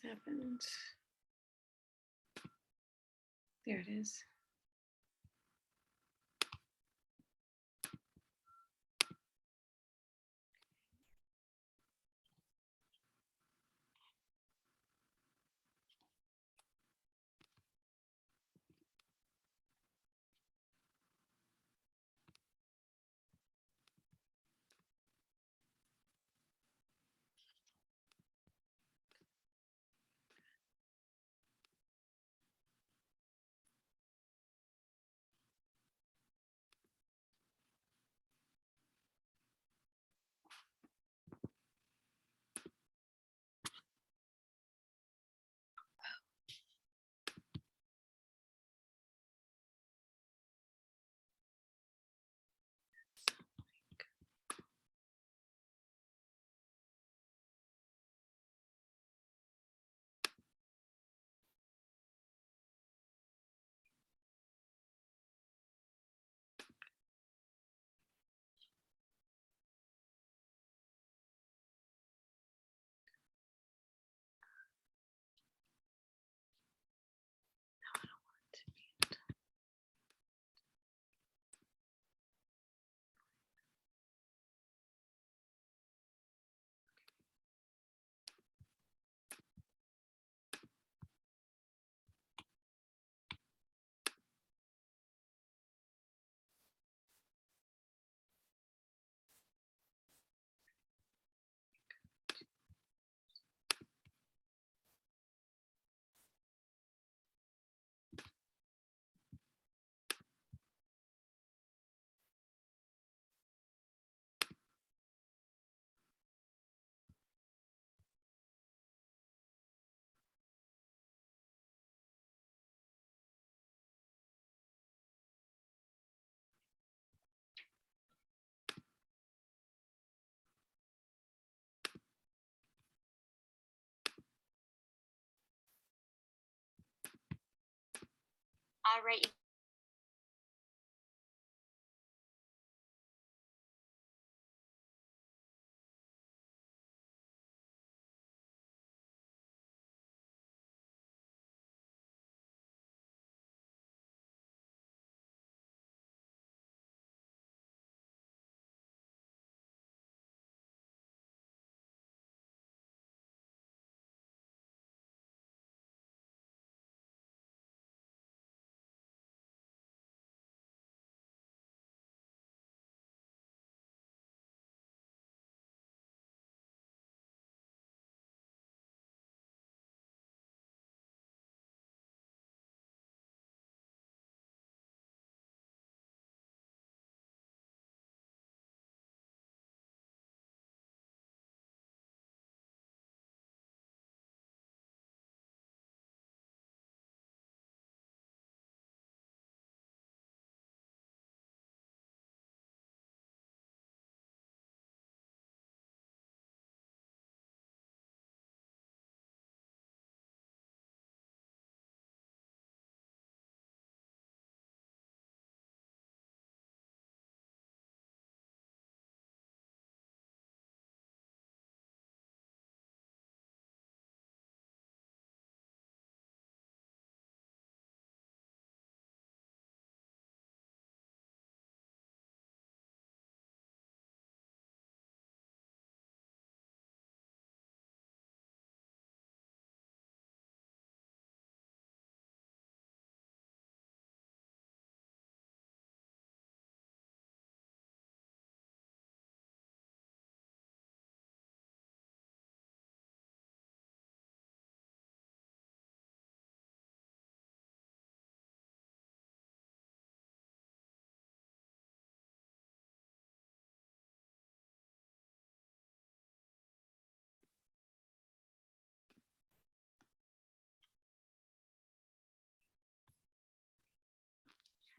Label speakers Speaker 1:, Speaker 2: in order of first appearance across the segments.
Speaker 1: happened? There it is.
Speaker 2: All right.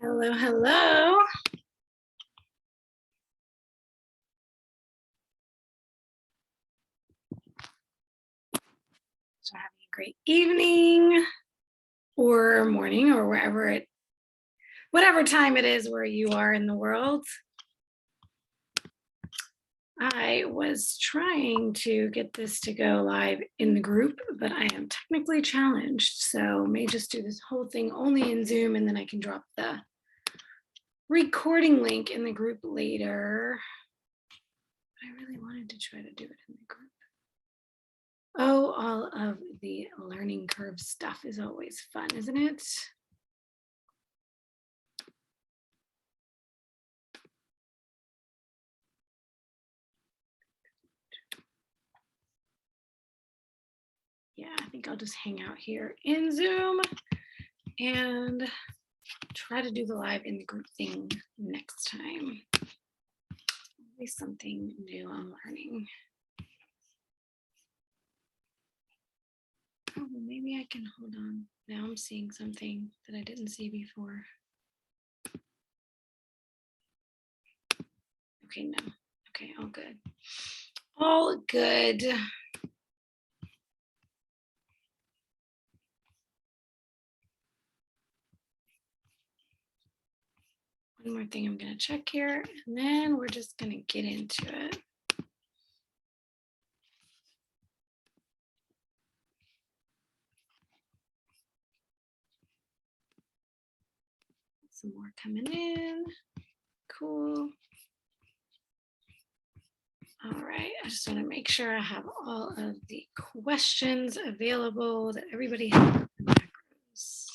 Speaker 1: Hello, hello. So having a great evening or morning or whatever time it is where you are in the world. I was trying to get this to go live in the group, but I am technically challenged. So may just do this whole thing only in Zoom, and then I can drop the recording link in the group later. I really wanted to try to do it in the group. Oh, all of the learning curve stuff is always fun, isn't it? Yeah, I think I'll just hang out here in Zoom and try to do the live in the group thing next time. Always something new I'm learning. Oh, well, maybe I can hold on. Now I'm seeing something that I didn't see before. Okay, no. Okay, all good. All good. One more thing I'm going to check here, and then we're just going to get into it. Some more coming in. Cool. All right, I just want to make sure I have all of the questions available that everybody has. Macros.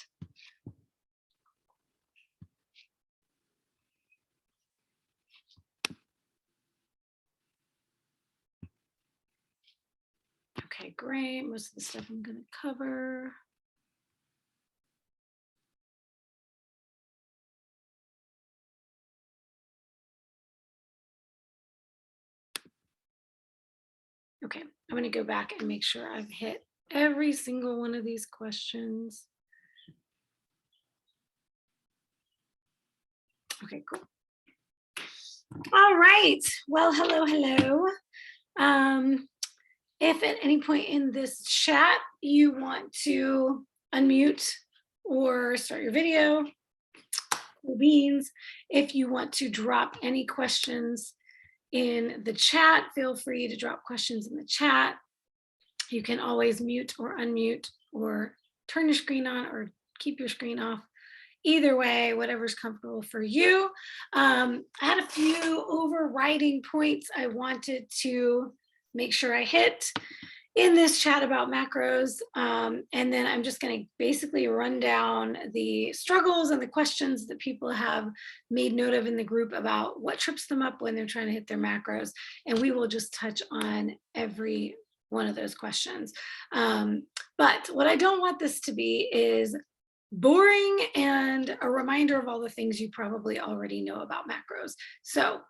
Speaker 1: Okay, great. Most of the stuff I'm going to cover. Okay, I'm going to go back and make sure I've hit every single one of these questions. Okay, cool. All right. Well, hello. If at any point in this chat you want to unmute or start your video, cool beans. If you want to drop any questions in the chat, feel free to drop questions in the chat. You can always mute or unmute or turn your screen on or keep your screen off. Either way, whatever's comfortable for you. I had a few overriding points I wanted to make sure I hit in this chat about macros. And then I'm just going to basically run down the struggles and the questions that people have made note of in the group about what trips them up when they're trying to hit their macros. And we will just touch on every one of those questions. But what I don't want this to be is boring and a reminder of all the things you probably already know about macros. So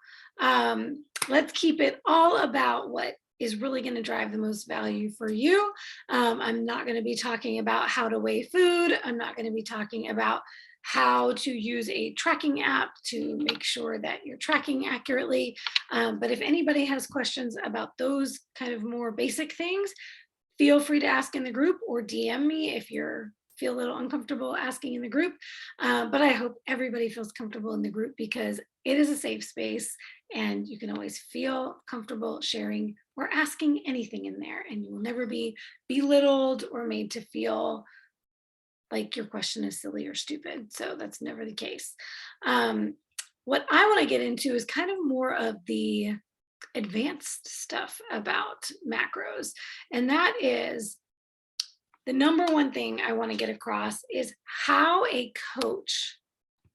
Speaker 1: let's keep it all about what is really going to drive the most value for you. I'm not going to be talking about how to weigh food. I'm not going to be talking about how to use a tracking app to make sure that you're tracking accurately. But if anybody has questions about those kind of more basic things, feel free to ask in the group or DM me if you're feel a little uncomfortable asking in the group. But I hope everybody feels comfortable in the group because it is a safe space and you can always feel comfortable sharing or asking anything in there, and you will never be belittled or made to feel like your question is silly or stupid. So that's never the case. What I want to get into is kind of more of the advanced stuff about macros, and that is the number one thing I want to get across is how a coach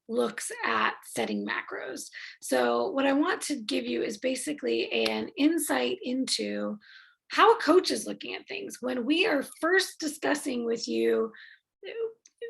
Speaker 1: looks at setting macros. So what I want to give you is basically an insight into how a coach is looking at things. When we are first discussing with you,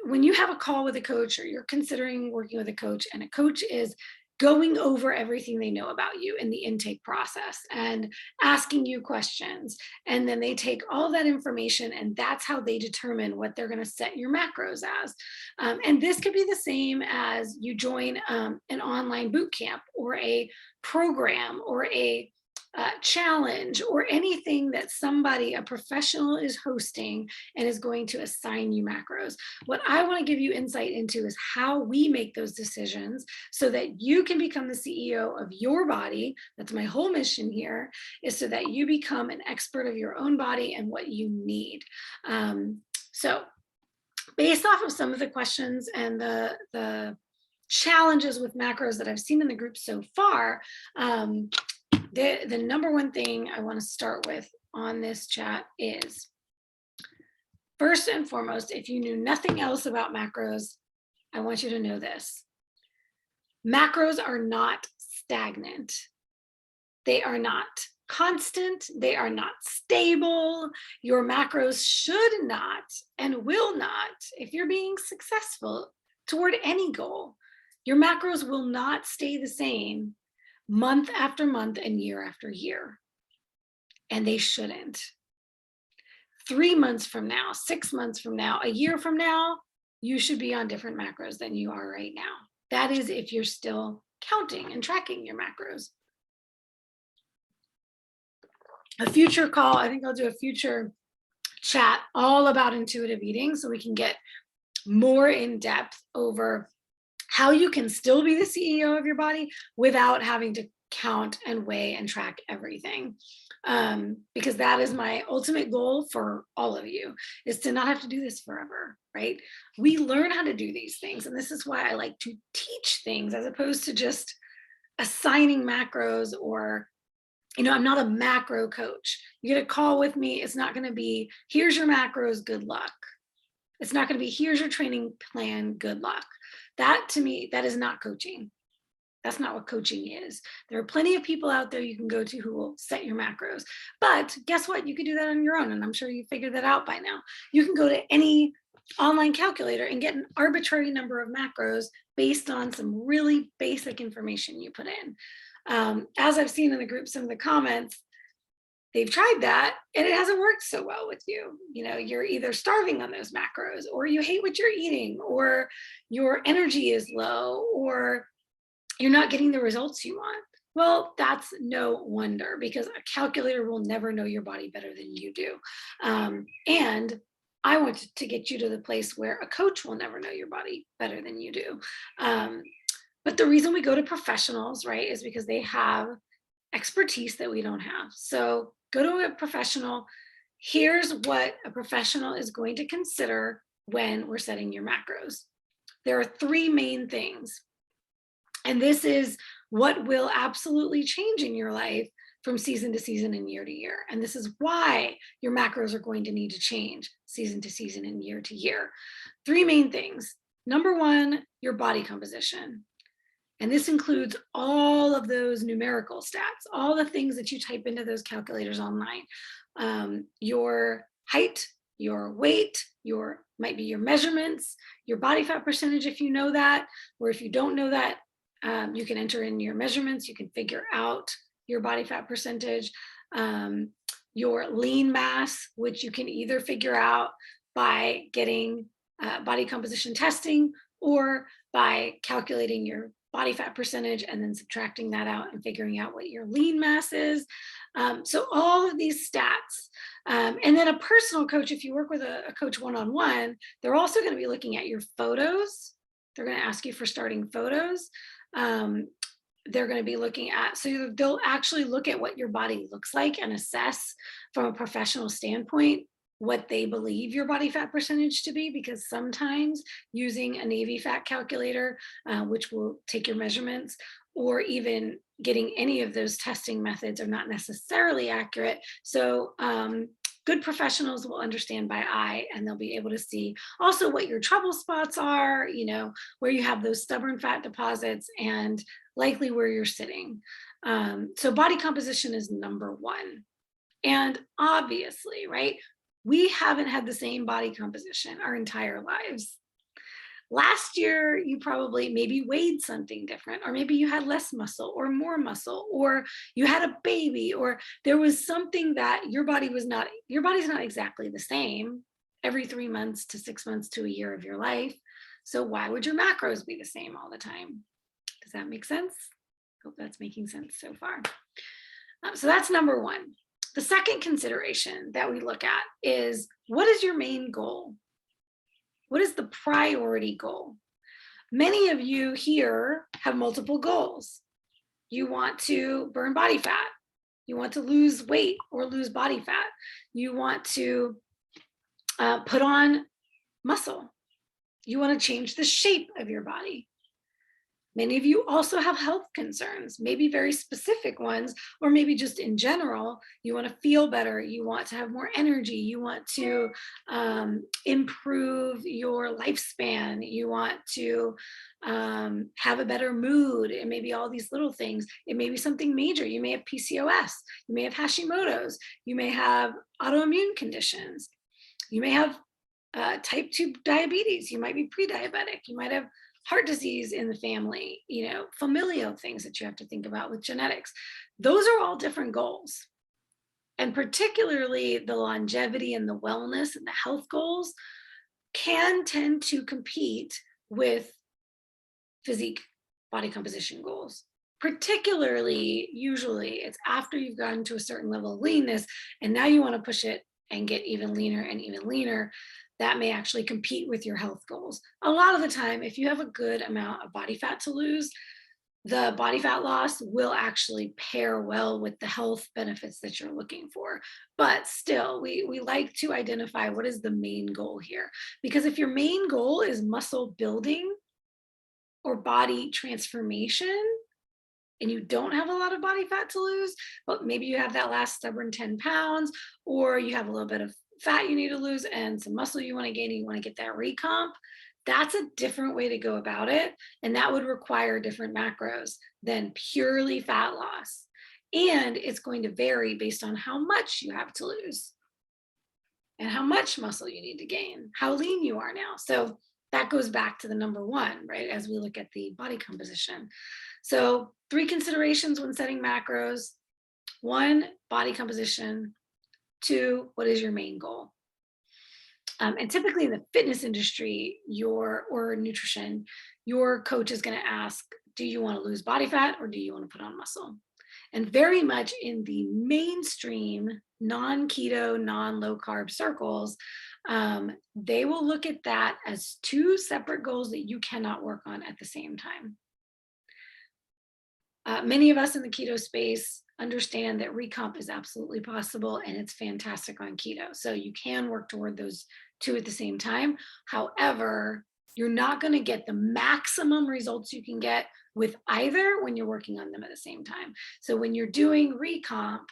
Speaker 1: when you have a call with a coach or you're considering working with a coach and a coach is going over everything they know about you in the intake process and asking you questions. And then they take all that information and that's how they determine what they're going to set your macros as. And this could be the same as you join an online boot camp or a program or a challenge or anything that somebody, a professional, is hosting and is going to assign you macros. What I want to give you insight into is how we make those decisions so that you can become the CEO of your body. That's my whole mission here, is so that you become an expert of your own body and what you need. So based off of some of the questions and the challenges with macros that I've seen in the group so far, the number one thing I want to start with on this chat is, first and foremost, if you knew nothing else about macros, I want you to know this. Macros are not stagnant. They are not constant. They are not stable. Your macros should not and will not, if you're being successful toward any goal, your macros will not stay the same month after month and year after year. And they shouldn't. 3 months from now, 6 months from now, a year from now, you should be on different macros than you are right now. That is if you're still counting and tracking your macros. A future call, I think I'll do a future chat all about intuitive eating so we can get more in depth over how you can still be the CEO of your body without having to count and weigh and track everything. Because that is my ultimate goal for all of you, is to not have to do this forever, right? We learn how to do these things. And this is why I like to teach things as opposed to just assigning macros or, I'm not a macro coach. You get a call with me, it's not going to be, here's your macros, good luck. It's not going to be, here's your training plan, good luck. That, to me, that is not coaching. That's not what coaching is. There are plenty of people out there you can go to who will set your macros. But guess what? You can do that on your own. And I'm sure you figured that out by now. You can go to any online calculator and get an arbitrary number of macros based on some really basic information you put in. As I've seen in the group, some of the comments, they've tried that and it hasn't worked so well with you. You're either starving on those macros, or you hate what you're eating, or your energy is low, or you're not getting the results you want. Well, that's no wonder, because a calculator will never know your body better than you do. And I want to get you to the place where a coach will never know your body better than you do. But the reason we go to professionals, right, is because they have expertise that we don't have. So go to a professional. Here's what a professional is going to consider when we're setting your macros. There are 3 main things. And this is what will absolutely change in your life from season to season and year to year. And this is why your macros are going to need to change season to season and year to year. 3 main things. Number 1, your body composition. And this includes all of those numerical stats, all the things that you type into those calculators online. Your height, your weight, might be your measurements, your body fat percentage if you know that, or if you don't know that, you can enter in your measurements, you can figure out your body fat percentage, your lean mass, which you can either figure out by getting body composition testing or by calculating your body fat percentage and then subtracting that out and figuring out what your lean mass is. So all of these stats. And then a personal coach, if you work with a coach one-on-one, they're also going to be looking at your photos. They're going to ask you for starting photos. They're going to be looking at, so they'll actually look at what your body looks like and assess from a professional standpoint what they believe your body fat percentage to be, because sometimes using a Navy fat calculator, which will take your measurements, or even getting any of those testing methods are not necessarily accurate. So good professionals will understand by eye, and they'll be able to see also what your trouble spots are, where you have those stubborn fat deposits, and likely where you're sitting. So body composition is number 1. And obviously, right, we haven't had the same body composition our entire lives. Last year, you probably maybe weighed something different, or maybe you had less muscle or more muscle, or you had a baby, or there was something that your body's not exactly the same every 3 months to 6 months to a year of your life. So why would your macros be the same all the time? Does that make sense? Hope that's making sense so far. So that's number one. The second consideration that we look at is, what is your main goal? What is the priority goal? Many of you here have multiple goals. You want to burn body fat. You want to lose weight or lose body fat. You want to put on muscle. You want to change the shape of your body. Many of you also have health concerns, maybe very specific ones, or maybe just in general, you want to feel better, you want to have more energy, you want to improve your lifespan, you want to have a better mood, and maybe all these little things. It may be something major. You may have PCOS, you may have Hashimoto's, you may have autoimmune conditions, you may have type 2 diabetes, you might be pre-diabetic, you might have heart disease in the family, familial things that you have to think about with genetics. Those are all different goals. And particularly the longevity and the wellness and the health goals can tend to compete with physique, body composition goals. Particularly, usually it's after you've gotten to a certain level of leanness and now you want to push it and get even leaner and even leaner. That may actually compete with your health goals. A lot of the time, if you have a good amount of body fat to lose, the body fat loss will actually pair well with the health benefits that you're looking for. But still, we like to identify what is the main goal here. Because if your main goal is muscle building or body transformation, and you don't have a lot of body fat to lose, but maybe you have that last stubborn 10 pounds, or you have a little bit of fat you need to lose and some muscle you want to gain and you want to get that recomp, that's a different way to go about it. And that would require different macros than purely fat loss. And it's going to vary based on how much you have to lose and how much muscle you need to gain, how lean you are now. So that goes back to the number one, right? As we look at the body composition. So 3 considerations when setting macros: 1, body composition; 2, what is your main goal? And typically in the fitness industry, or nutrition, your coach is going to ask, do you want to lose body fat or do you want to put on muscle? And very much in the mainstream, non-keto, non-low carb circles, they will look at that as 2 separate goals that you cannot work on at the same time. Many of us in the keto space understand that recomp is absolutely possible and it's fantastic on keto. So you can work toward those 2 at the same time. However, you're not going to get the maximum results you can get with either when you're working on them at the same time. So when you're doing recomp,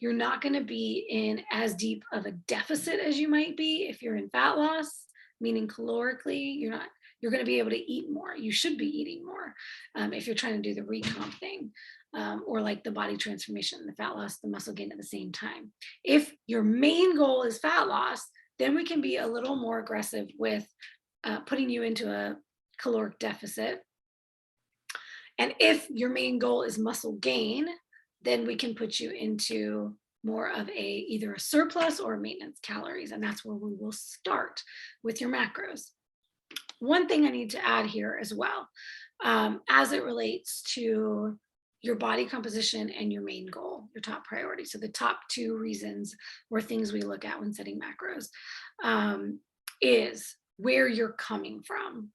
Speaker 1: you're not going to be in as deep of a deficit as you might be if you're in fat loss, meaning calorically, you're going to be able to eat more. You should be eating more if you're trying to do the recomp thing, or like the body transformation, the fat loss, the muscle gain at the same time. If your main goal is fat loss, then we can be a little more aggressive with putting you into a caloric deficit. And if your main goal is muscle gain, then we can put you into more of either a surplus or maintenance calories. And that's where we will start with your macros. One thing I need to add here as well, as it relates to your body composition and your main goal, your top priority. So the top 2 reasons or things we look at when setting macros is where you're coming from.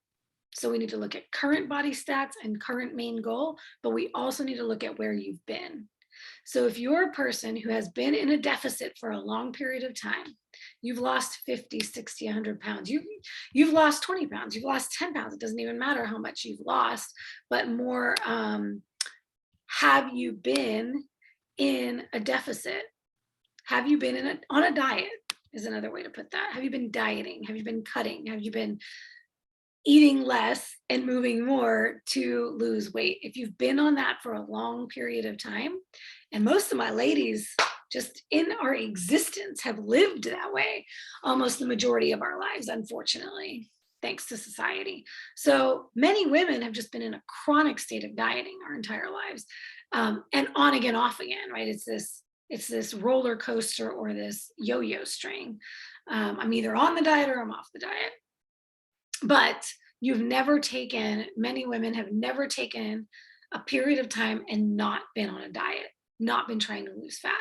Speaker 1: So we need to look at current body stats and current main goal, but we also need to look at where you've been. So if you're a person who has been in a deficit for a long period of time, you've lost 50, 60, 100 pounds, you've lost 20 pounds, you've lost 10 pounds, it doesn't even matter how much you've lost, but more, have you been in a deficit? Have you been on a diet is another way to put that. Have you been dieting? Have you been cutting? Have you been eating less and moving more to lose weight? If you've been on that for a long period of time, and most of my ladies just in our existence have lived that way almost the majority of our lives, unfortunately, thanks to society. So many women have just been in a chronic state of dieting our entire lives, and on again, off again, right? It's this roller coaster or this yo-yo string. I'm either on the diet or I'm off the diet. But many women have never taken a period of time and not been on a diet. not been trying to lose fat.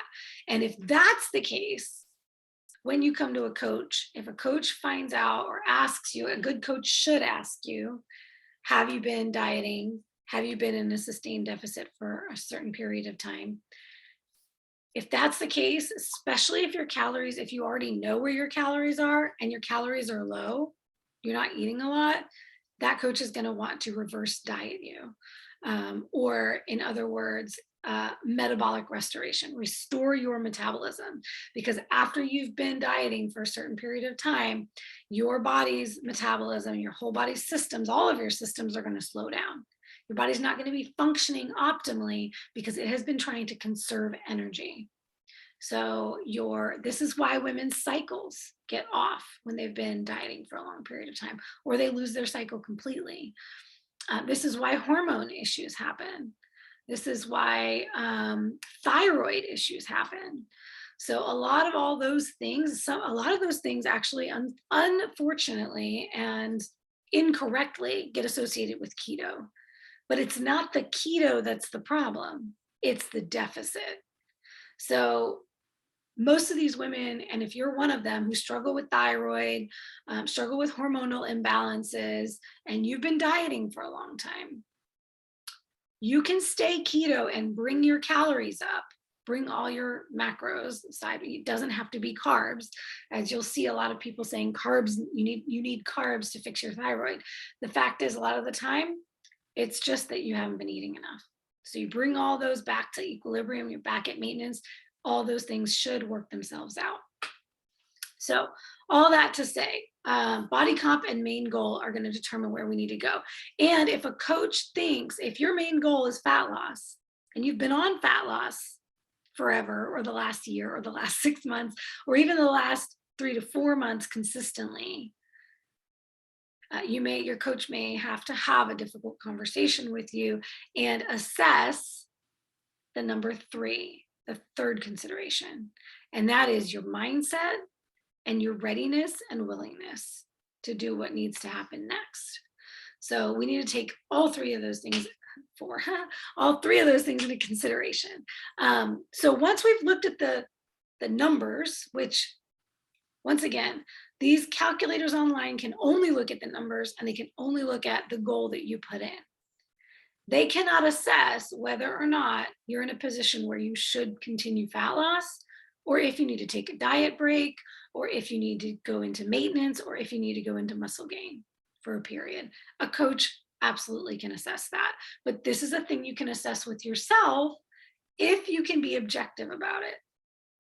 Speaker 1: And if that's the case, when you come to a coach, if a coach finds out or asks you, a good coach should ask you, have you been dieting? Have you been in a sustained deficit for a certain period of time? If that's the case, especially if your calories, if you already know where your calories are and your calories are low, you're not eating a lot, that coach is going to want to reverse diet you. Or in other words, metabolic restoration, restore your metabolism. Because after you've been dieting for a certain period of time, your body's metabolism, your whole body's systems, all of your systems are going to slow down. Your body's not going to be functioning optimally because it has been trying to conserve energy. So this is why women's cycles get off when they've been dieting for a long period of time, or they lose their cycle completely. This is why hormone issues happen. This is why thyroid issues happen. So a lot of all those things, a lot of those things actually, unfortunately and incorrectly, get associated with keto. But it's not the keto that's the problem. It's the deficit. So most of these women, and if you're one of them who struggle with thyroid, struggle with hormonal imbalances, and you've been dieting for a long time, you can stay keto and bring your calories up, bring all your macros aside. It doesn't have to be carbs, as you'll see a lot of people saying carbs, you need carbs to fix your thyroid. The fact is, a lot of the time, it's just that you haven't been eating enough. So you bring all those back to equilibrium, you're back at maintenance, all those things should work themselves out. So all that to say, body comp and main goal are going to determine where we need to go. And if a coach thinks, if your main goal is fat loss and you've been on fat loss forever, or the last year, or the last 6 months, or even the last 3 to 4 months consistently, your coach may have to have a difficult conversation with you and assess the number 3, the third consideration. And that is your mindset and your readiness and willingness to do what needs to happen next. So we need to take all three of those things into consideration. So once we've looked at the numbers, which once again, these calculators online can only look at the numbers and they can only look at the goal that you put in. They cannot assess whether or not you're in a position where you should continue fat loss, or if you need to take a diet break, or if you need to go into maintenance, or if you need to go into muscle gain for a period. A coach absolutely can assess that. But this is a thing you can assess with yourself if you can be objective about it.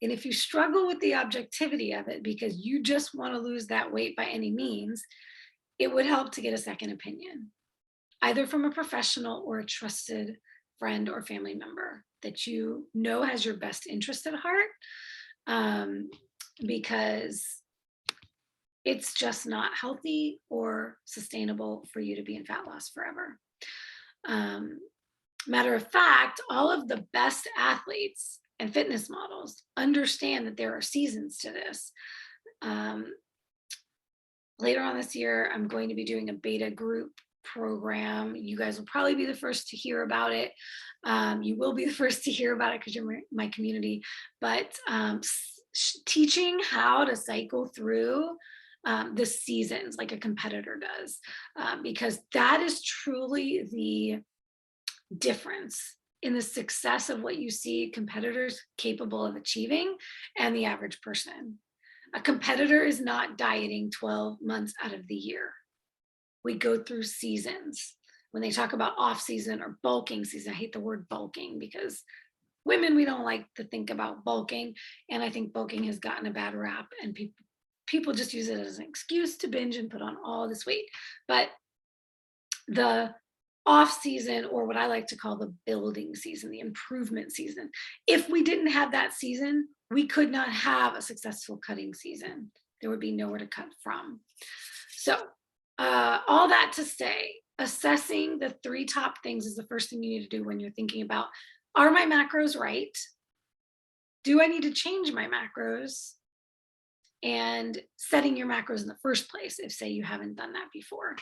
Speaker 1: And if you struggle with the objectivity of it because you just want to lose that weight by any means, it would help to get a second opinion, either from a professional or a trusted friend or family member that you know has your best interest at heart, because it's just not healthy or sustainable for you to be in fat loss forever. Matter of fact, all of the best athletes and fitness models understand that there are seasons to this. Later on this year, I'm going to be doing a beta group program. You guys will probably be the first to hear about it. You will be the first to hear about it because you're my community. But teaching how to cycle through the seasons like a competitor does, because that is truly the difference in the success of what you see competitors capable of achieving and the average person. A competitor is not dieting 12 months out of the year. We go through seasons. When they talk about off season or bulking season, I hate the word bulking because women, we don't like to think about bulking. And I think bulking has gotten a bad rap and people just use it as an excuse to binge and put on all this weight. But the off season, or what I like to call the building season, the improvement season, if we didn't have that season, we could not have a successful cutting season. There would be nowhere to cut from. So all that to say, assessing the 3 top things is the first thing you need to do when you're thinking about, are my macros right? Do I need to change my macros? And setting your macros in the first place, if say you haven't done that before.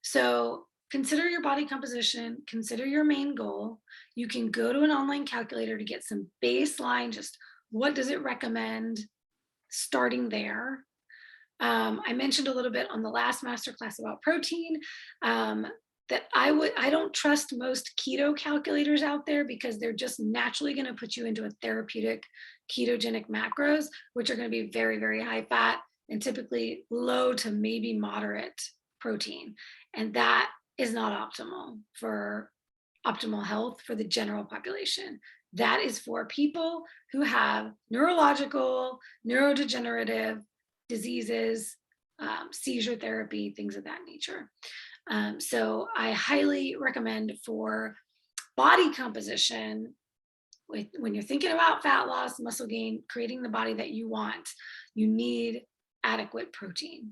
Speaker 1: So consider your body composition, consider your main goal. You can go to an online calculator to get some baseline, just what does it recommend, starting there. I mentioned a little bit on the last masterclass about protein, that I don't trust most keto calculators out there because they're just naturally going to put you into a therapeutic ketogenic macros, which are going to be very, very high fat and typically low to maybe moderate protein. And that is not optimal for optimal health for the general population. That is for people who have neurological, neurodegenerative diseases, seizure therapy, things of that nature. So I highly recommend for body composition, when you're thinking about fat loss, muscle gain, creating the body that you want, you need adequate protein.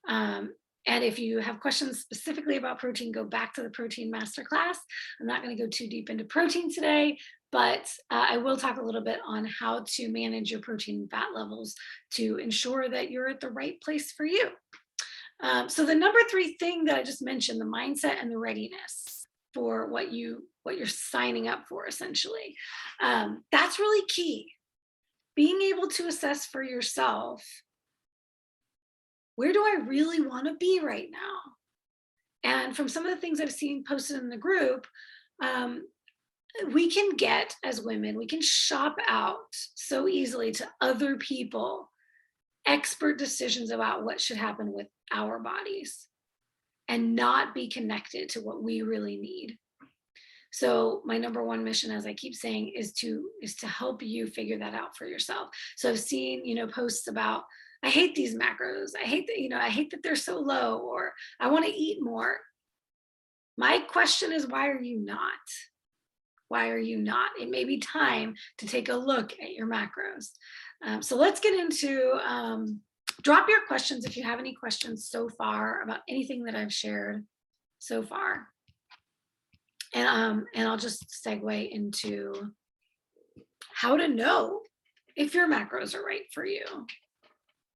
Speaker 1: And if you have questions specifically about protein, go back to the protein masterclass. I'm not going to go too deep into protein today, but I will talk a little bit on how to manage your protein and fat levels to ensure that you're at the right place for you. So the number 3 thing that I just mentioned, the mindset and the readiness for what you're signing up for, essentially. That's really key. Being able to assess for yourself, where do I really want to be right now? And from some of the things I've seen posted in the group, we can get, as women, we can shop out so easily to other people expert decisions about what should happen with our bodies and not be connected to what we really need. So my number 1 mission, as I keep saying, is to help you figure that out for yourself. So I've seen, posts about, I hate these macros. I hate that, I hate that they're so low, or I want to eat more. My question is, why are you not? Why are you not? It may be time to take a look at your macros. So let's get into, drop your questions if you have any questions so far about anything that I've shared so far. And I'll just segue into how to know if your macros are right for you,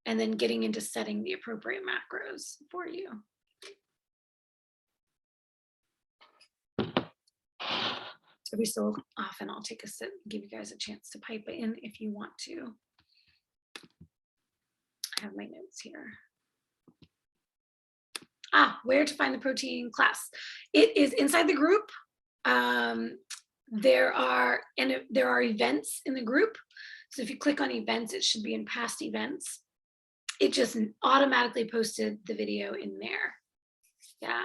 Speaker 1: and then getting into setting the appropriate macros for you. Every so often, I'll take a sip and give you guys a chance to pipe in if you want to. I have my notes here. Where to find the protein class? It is inside the group. There are events in the group. So if you click on events, it should be in past events. It just automatically posted the video in there. Yeah.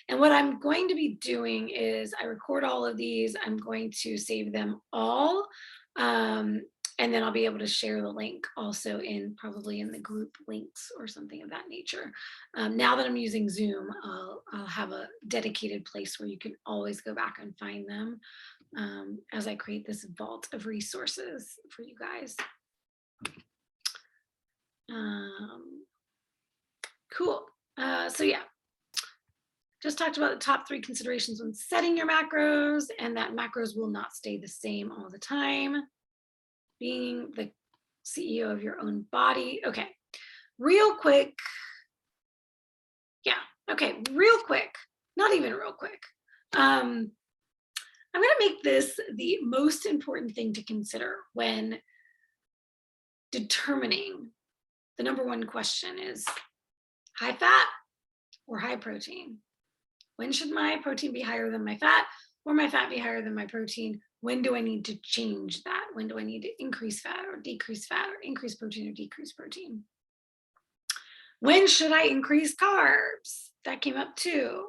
Speaker 1: And what I'm going to be doing is I record all of these. I'm going to save them all. And then I'll be able to share the link also probably in the group links or something of that nature. Now that I'm using Zoom, I'll have a dedicated place where you can always go back and find them as I create this vault of resources for you guys. Cool. So yeah, just talked about the top 3 considerations when setting your macros, and that macros will not stay the same all the time. Being the CEO of your own body. Okay, real quick. Yeah, okay, real quick. Not even real quick. I'm going to make this the most important thing to consider when determining. The number 1 question is high fat or high protein? When should my protein be higher than my fat, or my fat be higher than my protein? When do I need to change that? When do I need to increase fat or decrease fat, or increase protein or decrease protein? When should I increase carbs? That came up too.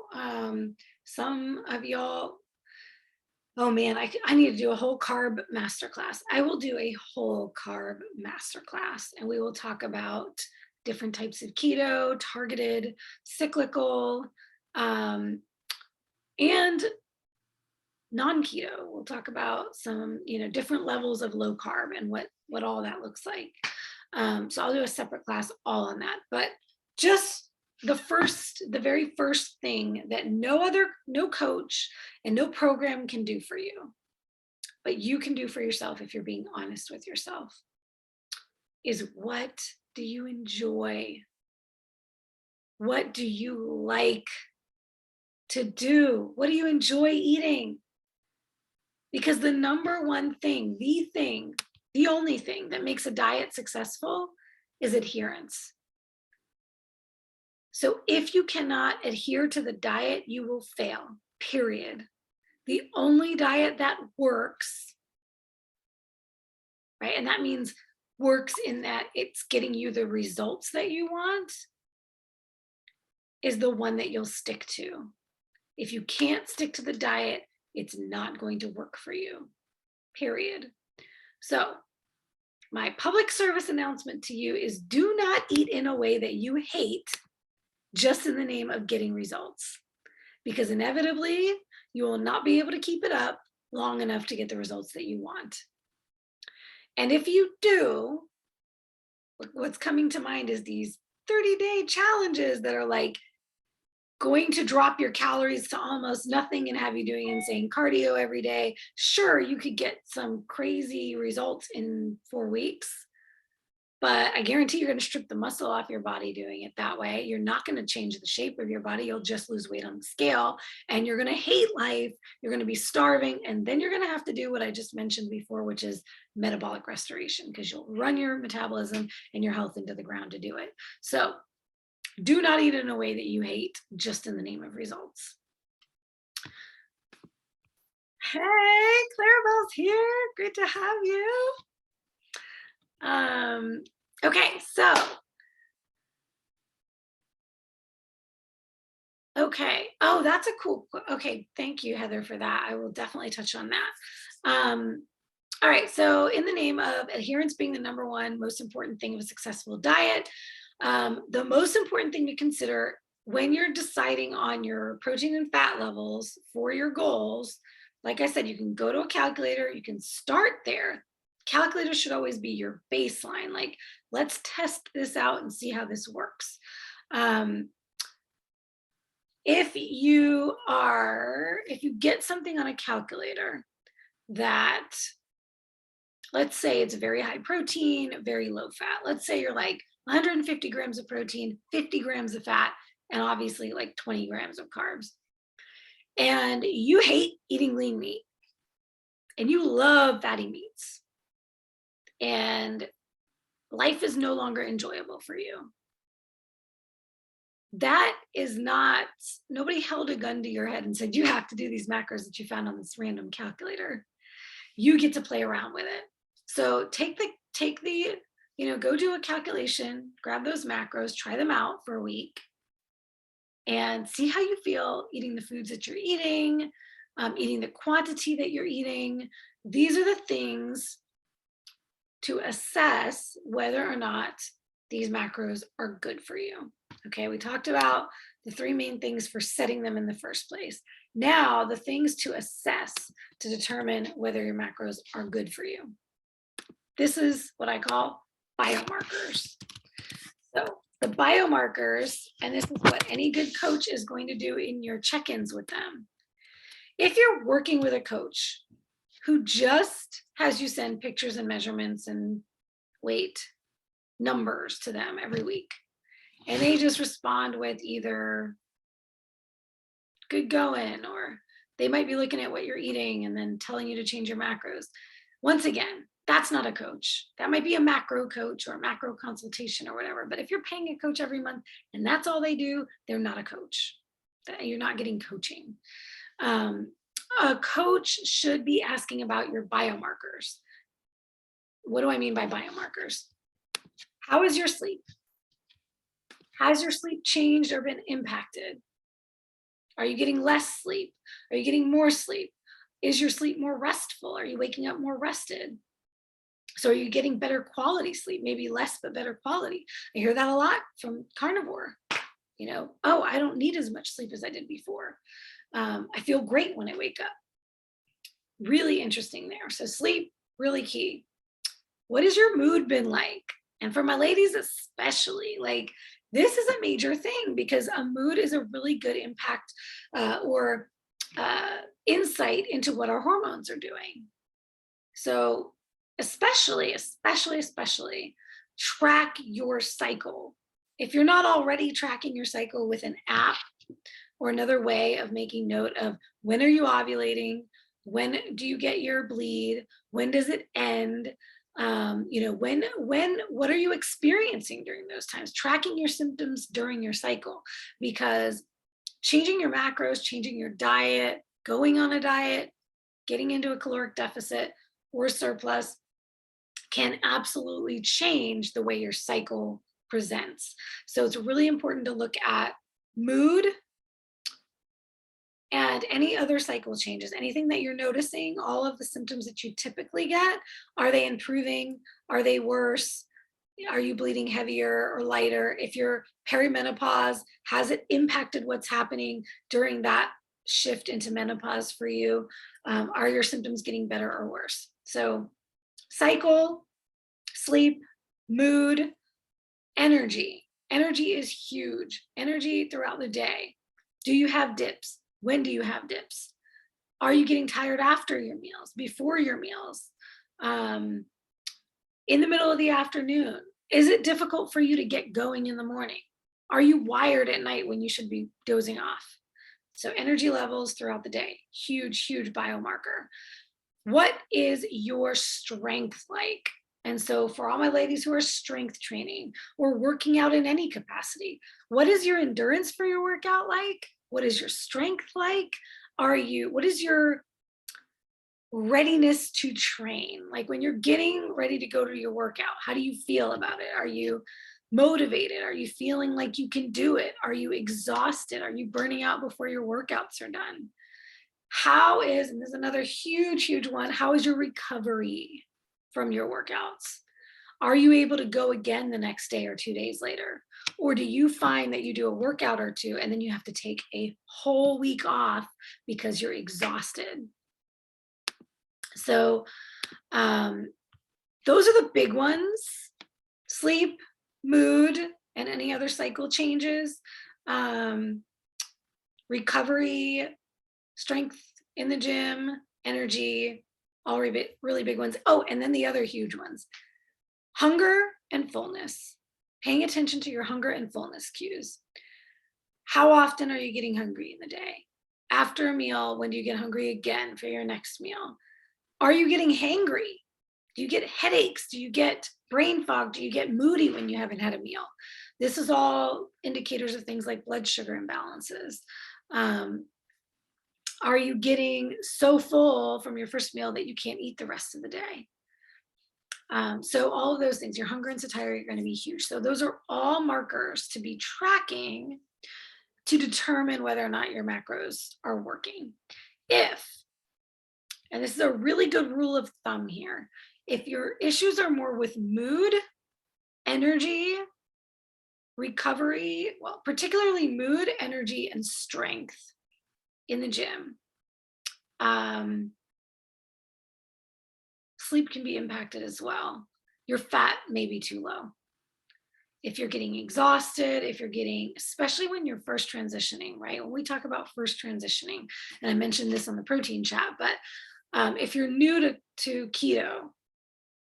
Speaker 1: Some of y'all, oh man, I need to do a whole carb masterclass. I will do a whole carb masterclass, and we will talk about different types of keto, targeted, cyclical, and non-keto. We'll talk about some, different levels of low carb and what all that looks like. So I'll do a separate class all on that. But just the very first thing that no coach and no program can do for you, but you can do for yourself if you're being honest with yourself, is what do you enjoy? What do you like? to do. What do you enjoy eating? Because the number one thing, the only thing that makes a diet successful is adherence. So if you cannot adhere to the diet, you will fail, period. The only diet that works, right? And that means works in that it's getting you the results that you want, is the one that you'll stick to. If you can't stick to the diet, it's not going to work for you, period. So my public service announcement to you is do not eat in a way that you hate just in the name of getting results, because inevitably you will not be able to keep it up long enough to get the results that you want. And if you do, what's coming to mind is these 30-day challenges that are like going to drop your calories to almost nothing and have you doing insane cardio every day. Sure, you could get some crazy results in 4 weeks, but I guarantee you're going to strip the muscle off your body doing it that way. You're not going to change the shape of your body. You'll just lose weight on the scale, and you're going to hate life. You're going to be starving, and then you're going to have to do what I just mentioned before, which is metabolic restoration, because you'll run your metabolism and your health into the ground to do it. So do not eat in a way that you hate just in the name of results. Hey, Clarabelle's here. Great to have you. Okay, so, okay. Oh, that's a cool, okay. Thank you, Heather, for that. I will definitely touch on that. All right, so in the name of adherence being the number one most important thing of a successful diet, the most important thing to consider when you're deciding on your protein and fat levels for your goals, like I said, you can go to a calculator, you can start there. Calculator should always be your baseline. Like, let's test this out and see how this works. If you get something on a calculator that, let's say it's very high protein, very low fat. Let's say you're like 150 grams of protein, 50 grams of fat, and obviously like 20 grams of carbs. And you hate eating lean meat and you love fatty meats, and life is no longer enjoyable for you. That is not, nobody held a gun to your head and said, you have to do these macros that you found on this random calculator. You get to play around with it. So take the, go do a calculation, grab those macros, try them out for a week, and see how you feel eating the foods that you're eating, eating the quantity that you're eating. These are the things to assess whether or not these macros are good for you. Okay, we talked about the 3 main things for setting them in the first place. Now, the things to assess to determine whether your macros are good for you. This is what I call biomarkers. So the biomarkers, and this is what any good coach is going to do in your check-ins with them. If you're working with a coach who just has you send pictures and measurements and weight numbers to them every week, and they just respond with either good going, or they might be looking at what you're eating and then telling you to change your macros. Once again, that's not a coach. That might be a macro coach or a macro consultation or whatever. But if you're paying a coach every month and that's all they do, they're not a coach. You're not getting coaching. A coach should be asking about your biomarkers. What do I mean by biomarkers? How is your sleep? Has your sleep changed or been impacted? Are you getting less sleep? Are you getting more sleep? Is your sleep more restful? Are you waking up more rested? So are you getting better quality sleep? Maybe less, but better quality. I hear that a lot from carnivore. Oh, I don't need as much sleep as I did before. I feel great when I wake up. Really interesting there. So sleep, really key. What has your mood been like? And for my ladies especially, like, this is a major thing, because a mood is a really good impact or insight into what our hormones are doing. So especially track your cycle. If you're not already tracking your cycle with an app or another way of making note of when are you ovulating, when do you get your bleed, when does it end, what are you experiencing during those times, tracking your symptoms during your cycle, because changing your macros, changing your diet, going on a diet, getting into a caloric deficit or surplus can absolutely change the way your cycle presents. So it's really important to look at mood and any other cycle changes, anything that you're noticing, all of the symptoms that you typically get, are they improving? Are they worse? Are you bleeding heavier or lighter? If you're perimenopause, has it impacted what's happening during that shift into menopause for you? Are your symptoms getting better or worse? So cycle, sleep, mood, energy. Energy is huge. Energy throughout the day. Do you have dips? When do you have dips? Are you getting tired after your meals, before your meals? In the middle of the afternoon? Is it difficult for you to get going in the morning? Are you wired at night when you should be dozing off? So energy levels throughout the day, huge, huge biomarker. What is your strength like? And so for all my ladies who are strength training or working out in any capacity, what is your endurance for your workout like? What is your strength like? What is your readiness to train? Like when you're getting ready to go to your workout, how do you feel about it? Are you motivated? Are you feeling like you can do it? Are you exhausted? Are you burning out before your workouts are done? And this is another huge, huge one, how is your recovery from your workouts? Are you able to go again the next day or 2 days later? Or do you find that you do a workout or two and then you have to take a whole week off because you're exhausted? So those are the big ones: sleep, mood, and any other cycle changes, recovery, strength in the gym, energy, all really big ones. Oh, and then the other huge ones: hunger and fullness. Paying attention to your hunger and fullness cues. How often are you getting hungry in the day? After a meal, when do you get hungry again for your next meal? Are you getting hangry? Do you get headaches? Do you get brain fog? Do you get moody when you haven't had a meal? This is all indicators of things like blood sugar imbalances. Are you getting so full from your first meal that you can't eat the rest of the day? So all of those things, your hunger and satiety are going to be huge. So those are all markers to be tracking to determine whether or not your macros are working. And this is a really good rule of thumb here, if your issues are more with mood, energy, recovery, well, particularly mood, energy, and strength in the gym, sleep can be impacted as well. Your fat may be too low. If you're getting exhausted, especially when you're first transitioning, right? When we talk about first transitioning, and I mentioned this on the protein chat, but if you're new to keto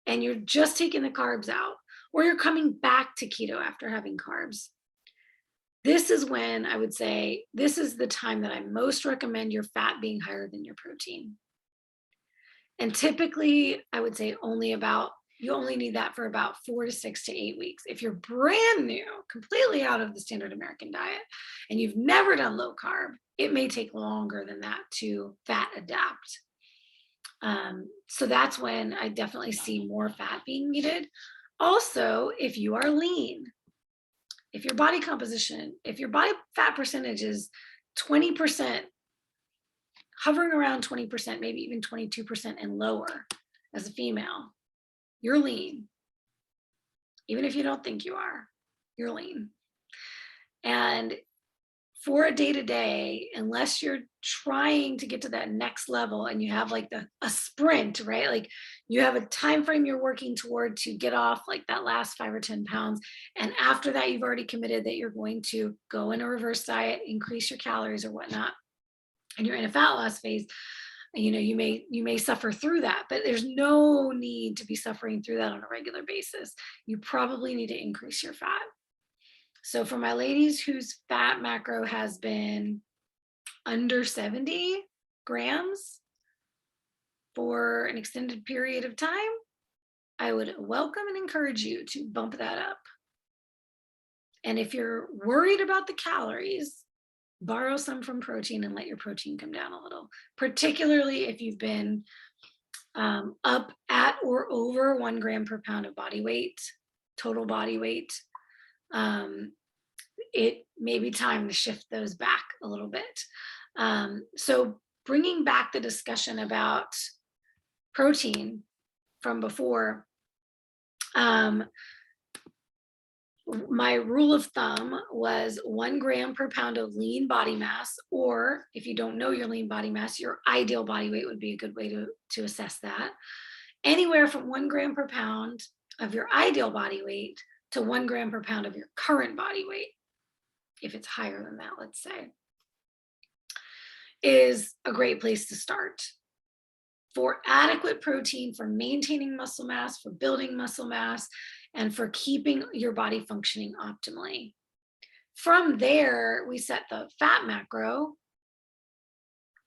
Speaker 1: and you're just taking the carbs out, or you're coming back to keto after having carbs, this is when I would say, this is the time that I most recommend your fat being higher than your protein. And typically, I would say you only need that for about 4 to 6 to 8 weeks. If you're brand new, completely out of the standard American diet, and you've never done low carb, it may take longer than that to fat adapt. So that's when I definitely see more fat being needed. Also, if you are lean, if your body fat percentage is 20%, hovering around 20%, maybe even 22% and lower as a female, you're lean. Even if you don't think you are, you're lean. And for a day-to-day, unless you're trying to get to that next level and you have like a sprint, right? Like you have a time frame you're working toward to get off like that last 5 or 10 pounds. And after that, you've already committed that you're going to go in a reverse diet, increase your calories or whatnot, and you're in a fat loss phase. You may suffer through that, but there's no need to be suffering through that on a regular basis. You probably need to increase your fat. So for my ladies whose fat macro has been under 70 grams for an extended period of time, I would welcome and encourage you to bump that up. And if you're worried about the calories, borrow some from protein and let your protein come down a little, particularly if you've been up at or over 1 gram per pound of body weight, total body weight. It may be time to shift those back a little bit. So bringing back the discussion about protein from before, my rule of thumb was 1 gram per pound of lean body mass, or if you don't know your lean body mass, your ideal body weight would be a good way to assess that. Anywhere from 1 gram per pound of your ideal body weight to 1 gram per pound of your current body weight, if it's higher than that, let's say, is a great place to start. For adequate protein, for maintaining muscle mass, for building muscle mass, and for keeping your body functioning optimally. From there, we set the fat macro,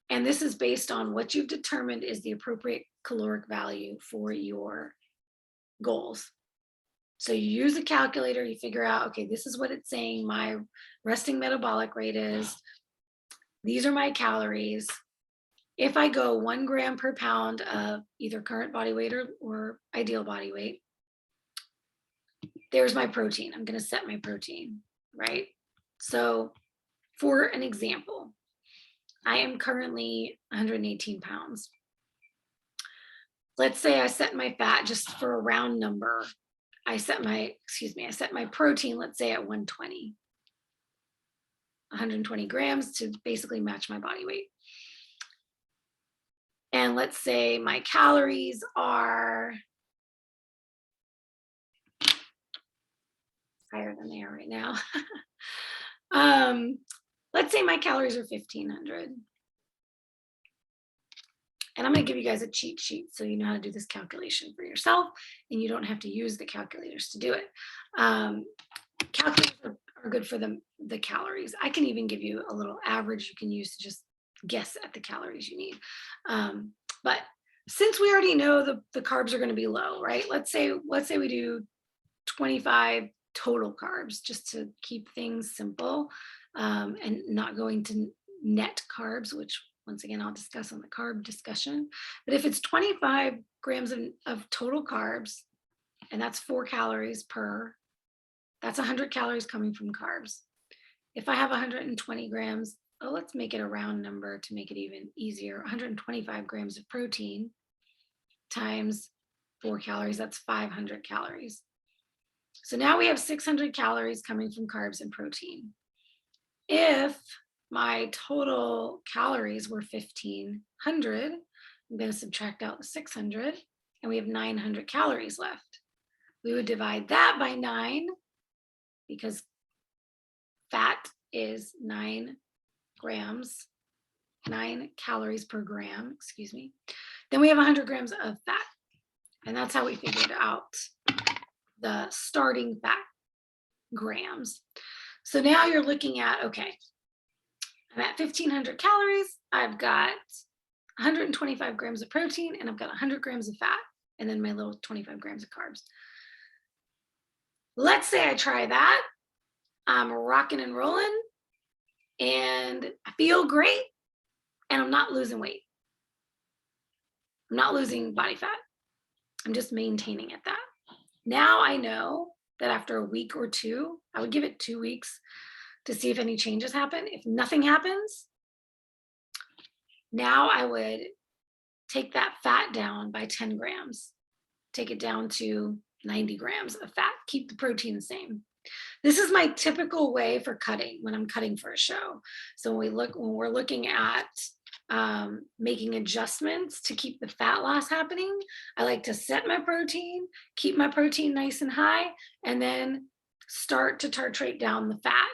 Speaker 1: and this is based on what you've determined is the appropriate caloric value for your goals. So you use a calculator, you figure out, okay, this is what it's saying my resting metabolic rate is. These are my calories. If I go 1 gram per pound of either current body weight or ideal body weight, there's my protein. I'm going to set my protein, right? So for an example, I am currently 118 pounds. Let's say I set my fat just for a round number. I set my protein, let's say at 120 grams to basically match my body weight. And let's say my calories are higher than they are right now. Let's say my calories are 1,500. And I'm going to give you guys a cheat sheet so you know how to do this calculation for yourself and you don't have to use the calculators to do it. Calculators are good for the calories. I can even give you a little average you can use to just guess at the calories you need. But since we already know the carbs are going to be low, right? Let's say we do 25 total carbs just to keep things simple and not going to net carbs, which once again, I'll discuss on the carb discussion. But if it's 25 grams of total carbs, and that's 4 calories per, that's 100 calories coming from carbs. If I have 120 grams, let's make it a round number to make it even easier. 125 grams of protein times 4 calories, that's 500 calories. So now we have 600 calories coming from carbs and protein. If my total calories were 1,500, I'm going to subtract out the 600, and we have 900 calories left. We would divide that by 9 because fat is 9 calories per gram, excuse me. Then we have 100 grams of fat. And that's how we figured out the starting fat grams. So now you're looking at, okay, I'm at 1,500 calories. I've got 125 grams of protein and I've got 100 grams of fat and then my little 25 grams of carbs. Let's say I try that. I'm rocking and rolling and I feel great and I'm not losing weight. I'm not losing body fat. I'm just maintaining at that. Now I know that after a week or two, I would give it 2 weeks to see if any changes happen. If nothing happens, now I would take that fat down by 10 grams, take it down to 90 grams of fat, keep the protein the same. This is my typical way for cutting when I'm cutting for a show. So when we're looking at making adjustments to keep the fat loss happening, I like to set my protein, keep my protein nice and high, and then start to titrate down the fat.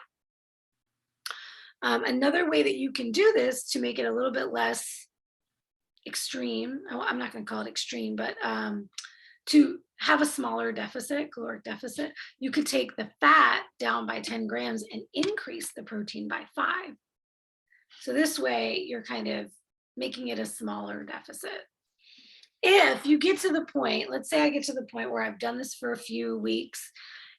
Speaker 1: Another way that you can do this to make it a little bit less extreme, I'm not going to call it extreme, but to have a smaller deficit, caloric deficit, you could take the fat down by 10 grams and increase the protein by 5. So this way you're kind of making it a smaller deficit. If you get to the point, let's say I get to the point where I've done this for a few weeks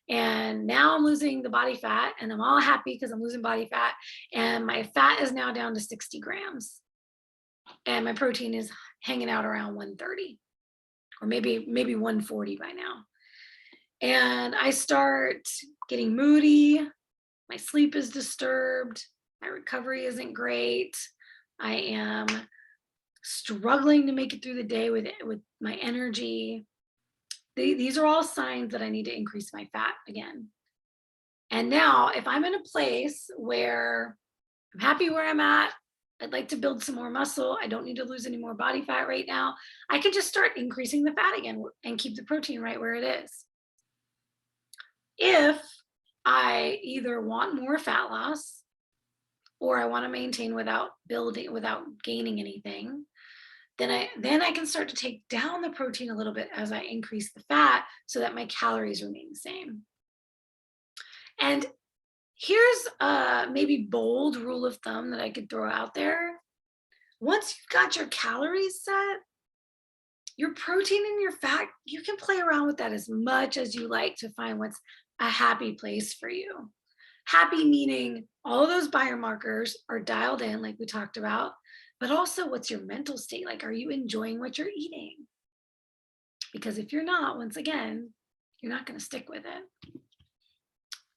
Speaker 1: and now I'm losing the body fat and I'm all happy because I'm losing body fat and my fat is now down to 60 grams and my protein is hanging out around 130 or maybe 140 by now. And I start getting moody, my sleep is disturbed, my recovery isn't great, I am struggling to make it through the day with my energy. These are all signs that I need to increase my fat again. And now if I'm in a place where I'm happy where I'm at, I'd like to build some more muscle, I don't need to lose any more body fat right now, I can just start increasing the fat again and keep the protein right where it is. If I either want more fat loss or I want to maintain without gaining anything, then I can start to take down the protein a little bit as I increase the fat so that my calories remain the same. And here's a maybe bold rule of thumb that I could throw out there. Once you've got your calories set, your protein and your fat, you can play around with that as much as you like to find what's a happy place for you. Happy meaning all of those biomarkers are dialed in, like we talked about, but also what's your mental state like? Are you enjoying what you're eating? Because if you're not, once again, you're not going to stick with it.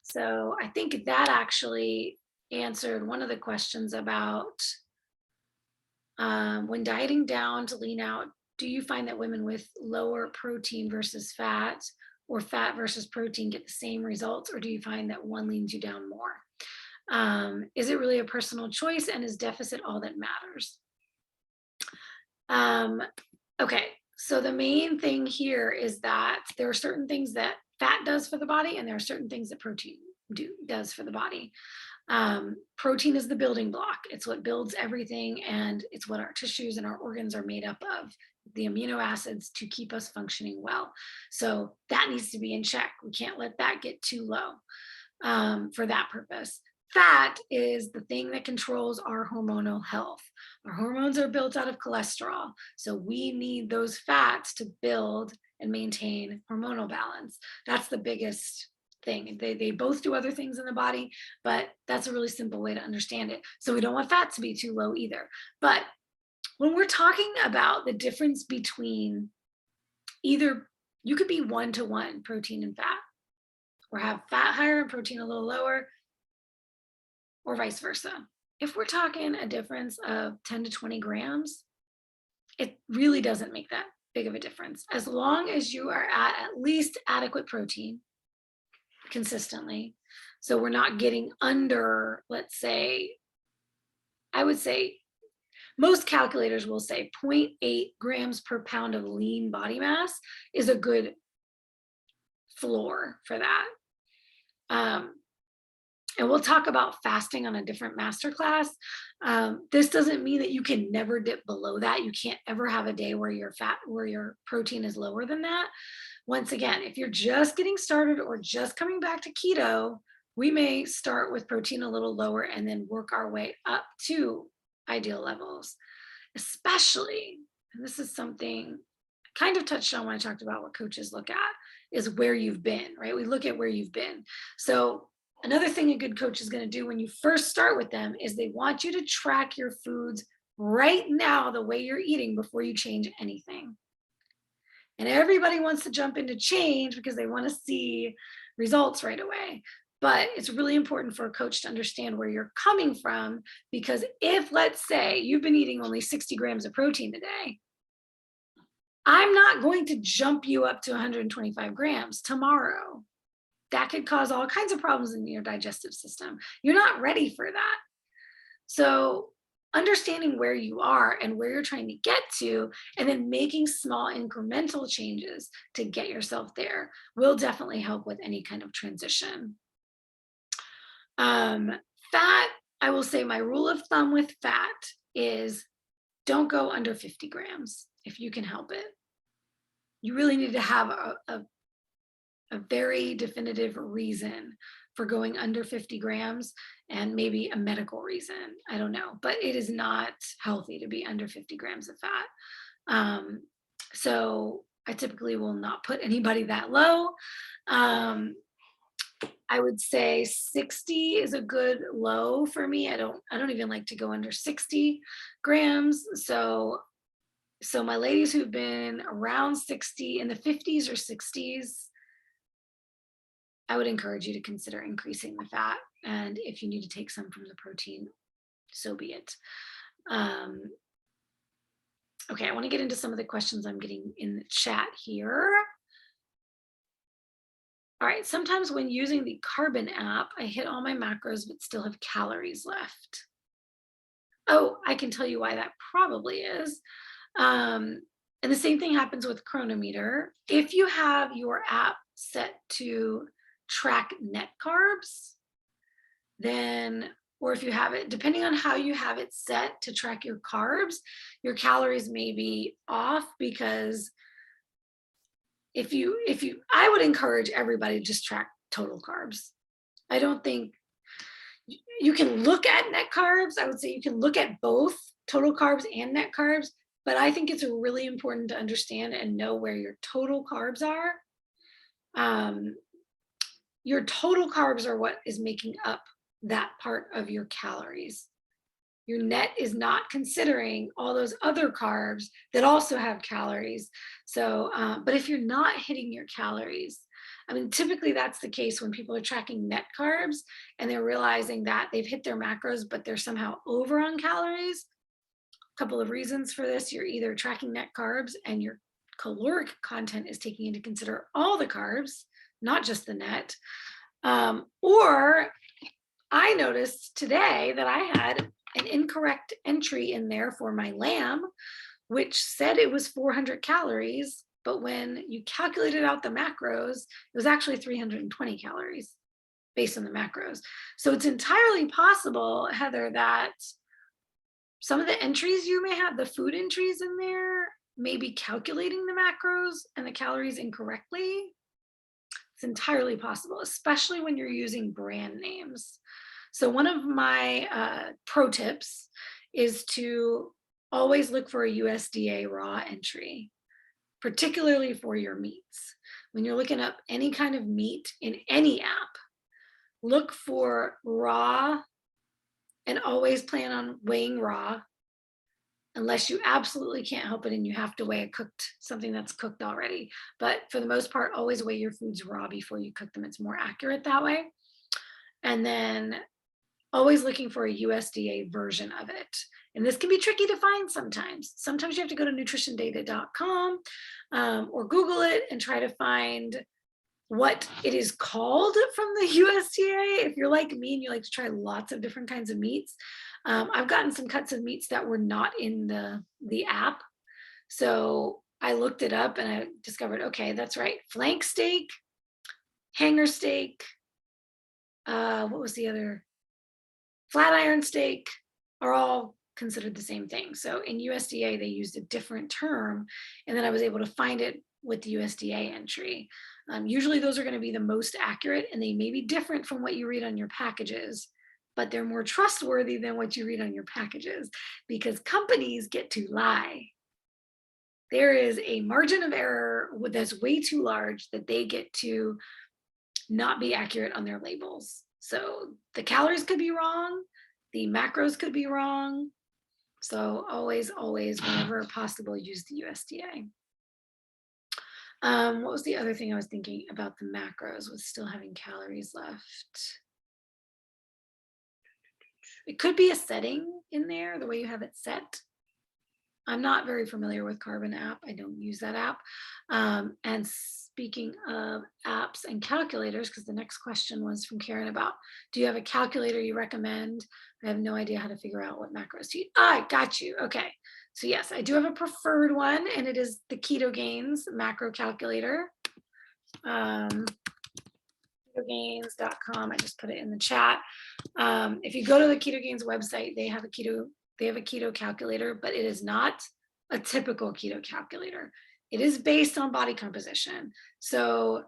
Speaker 1: So I think that actually answered one of the questions about when dieting down to lean out, do you find that women with lower protein versus fat or fat versus protein get the same results, or do you find that one leans you down more? Is it really a personal choice, and is deficit all that matters? Okay, so the main thing here is that there are certain things that fat does for the body, and there are certain things that protein does for the body. Protein is the building block. It's what builds everything, and it's what our tissues and our organs are made up of, the amino acids to keep us functioning well. So that needs to be in check. We can't let that get too low for that purpose. Fat is the thing that controls our hormonal health. Our hormones are built out of cholesterol. So we need those fats to build and maintain hormonal balance. That's the biggest thing. They both do other things in the body, but that's a really simple way to understand it. So we don't want fat to be too low either. But when we're talking about the difference between either, you could be 1-to-1 protein and fat, or have fat higher and protein a little lower, or vice versa. If we're talking a difference of 10 to 20 grams, it really doesn't make that big of a difference. As long as you are at least adequate protein consistently. So we're not getting under, let's say, I would say most calculators will say 0.8 grams per pound of lean body mass is a good floor for that. And we'll talk about fasting on a different masterclass. This doesn't mean that you can never dip below that. You can't ever have a day where your protein is lower than that. Once again, if you're just getting started or just coming back to keto, we may start with protein a little lower and then work our way up to ideal levels. Especially, and this is something I kind of touched on when I talked about what coaches look at, is where you've been, right? We look at where you've been. So another thing a good coach is going to do when you first start with them is they want you to track your foods right now, the way you're eating, before you change anything. And everybody wants to jump into change because they want to see results right away. But it's really important for a coach to understand where you're coming from, because if, let's say, you've been eating only 60 grams of protein a day, I'm not going to jump you up to 125 grams tomorrow. That could cause all kinds of problems in your digestive system. You're not ready for that. So understanding where you are and where you're trying to get to, and then making small incremental changes to get yourself there, will definitely help with any kind of transition. Fat, I will say my rule of thumb with fat is don't go under 50 grams if you can help it. you really need to have a very definitive reason for going under 50 grams and maybe a medical reason. I don't know, but it is not healthy to be under 50 grams of fat. So I typically will not put anybody that low. I would say 60 is a good low for me. I don't even like to go under 60 grams. So my ladies who've been around 60 in the 50s or 60s, I would encourage you to consider increasing the fat. And if you need to take some from the protein, so be it. Okay, I want to get into some of the questions I'm getting in the chat here. All right, sometimes when using the Carbon app, I hit all my macros but still have calories left. Oh, I can tell you why that probably is. And the same thing happens with Chronometer. If you have your app set to track net carbs, then, or if you have it, depending on how you have it set to track your carbs, your calories may be off, because I would encourage everybody to just track total carbs. I don't think you can look at net carbs. I would say you can look at both total carbs and net carbs, but I think it's really important to understand and know where your total carbs are. Your total carbs are what is making up that part of your calories. Your net is not considering all those other carbs that also have calories. So, but if you're not hitting your calories, I mean, typically that's the case when people are tracking net carbs and they're realizing that they've hit their macros, but they're somehow over on calories. A couple of reasons for this: you're either tracking net carbs and your caloric content is taking into consider all the carbs, not just the net. Or I noticed today that I had an incorrect entry in there for my lamb, which said it was 400 calories, but when you calculated out the macros, it was actually 320 calories based on the macros. So it's entirely possible, Heather, that some of the entries you may have, the food entries in there, may be calculating the macros and the calories incorrectly. It's entirely possible, especially when you're using brand names. So one of my pro tips is to always look for a USDA raw entry, particularly for your meats. When you're looking up any kind of meat in any app, look for raw and always plan on weighing raw, unless you absolutely can't help it and you have to weigh something that's cooked already. But for the most part, always weigh your foods raw before you cook them. It's more accurate that way. And then always looking for a USDA version of it. And this can be tricky to find sometimes. Sometimes you have to go to nutritiondata.com or Google it and try to find what it is called from the USDA. If you're like me and you like to try lots of different kinds of meats, I've gotten some cuts of meats that were not in the app. So I looked it up and I discovered, okay, that's right. Flank steak, hanger steak, what was the other? Flat iron steak are all considered the same thing. So in USDA, they used a different term, and then I was able to find it with the USDA entry. Usually those are going to be the most accurate, and they may be different from what you read on your packages, but they're more trustworthy than what you read on your packages, because companies get to lie. There is a margin of error that's way too large that they get to not be accurate on their labels. So the calories could be wrong, the macros could be wrong. So always, whenever possible, use the USDA. What was the other thing I was thinking about the macros with still having calories left? It could be a setting in there, the way you have it set. I'm not very familiar with Carbon app. I don't use that app. And speaking of apps and calculators, because the next question was from Karen about, do you have a calculator you recommend? I have no idea how to figure out what macros to eat. I got you. Okay. So yes, I do have a preferred one, and it is the KetoGains macro calculator. KetoGains.com. I just put it in the chat. If you go to the KetoGains website, they have a keto calculator, but it is not a typical keto calculator. it is based on body composition. So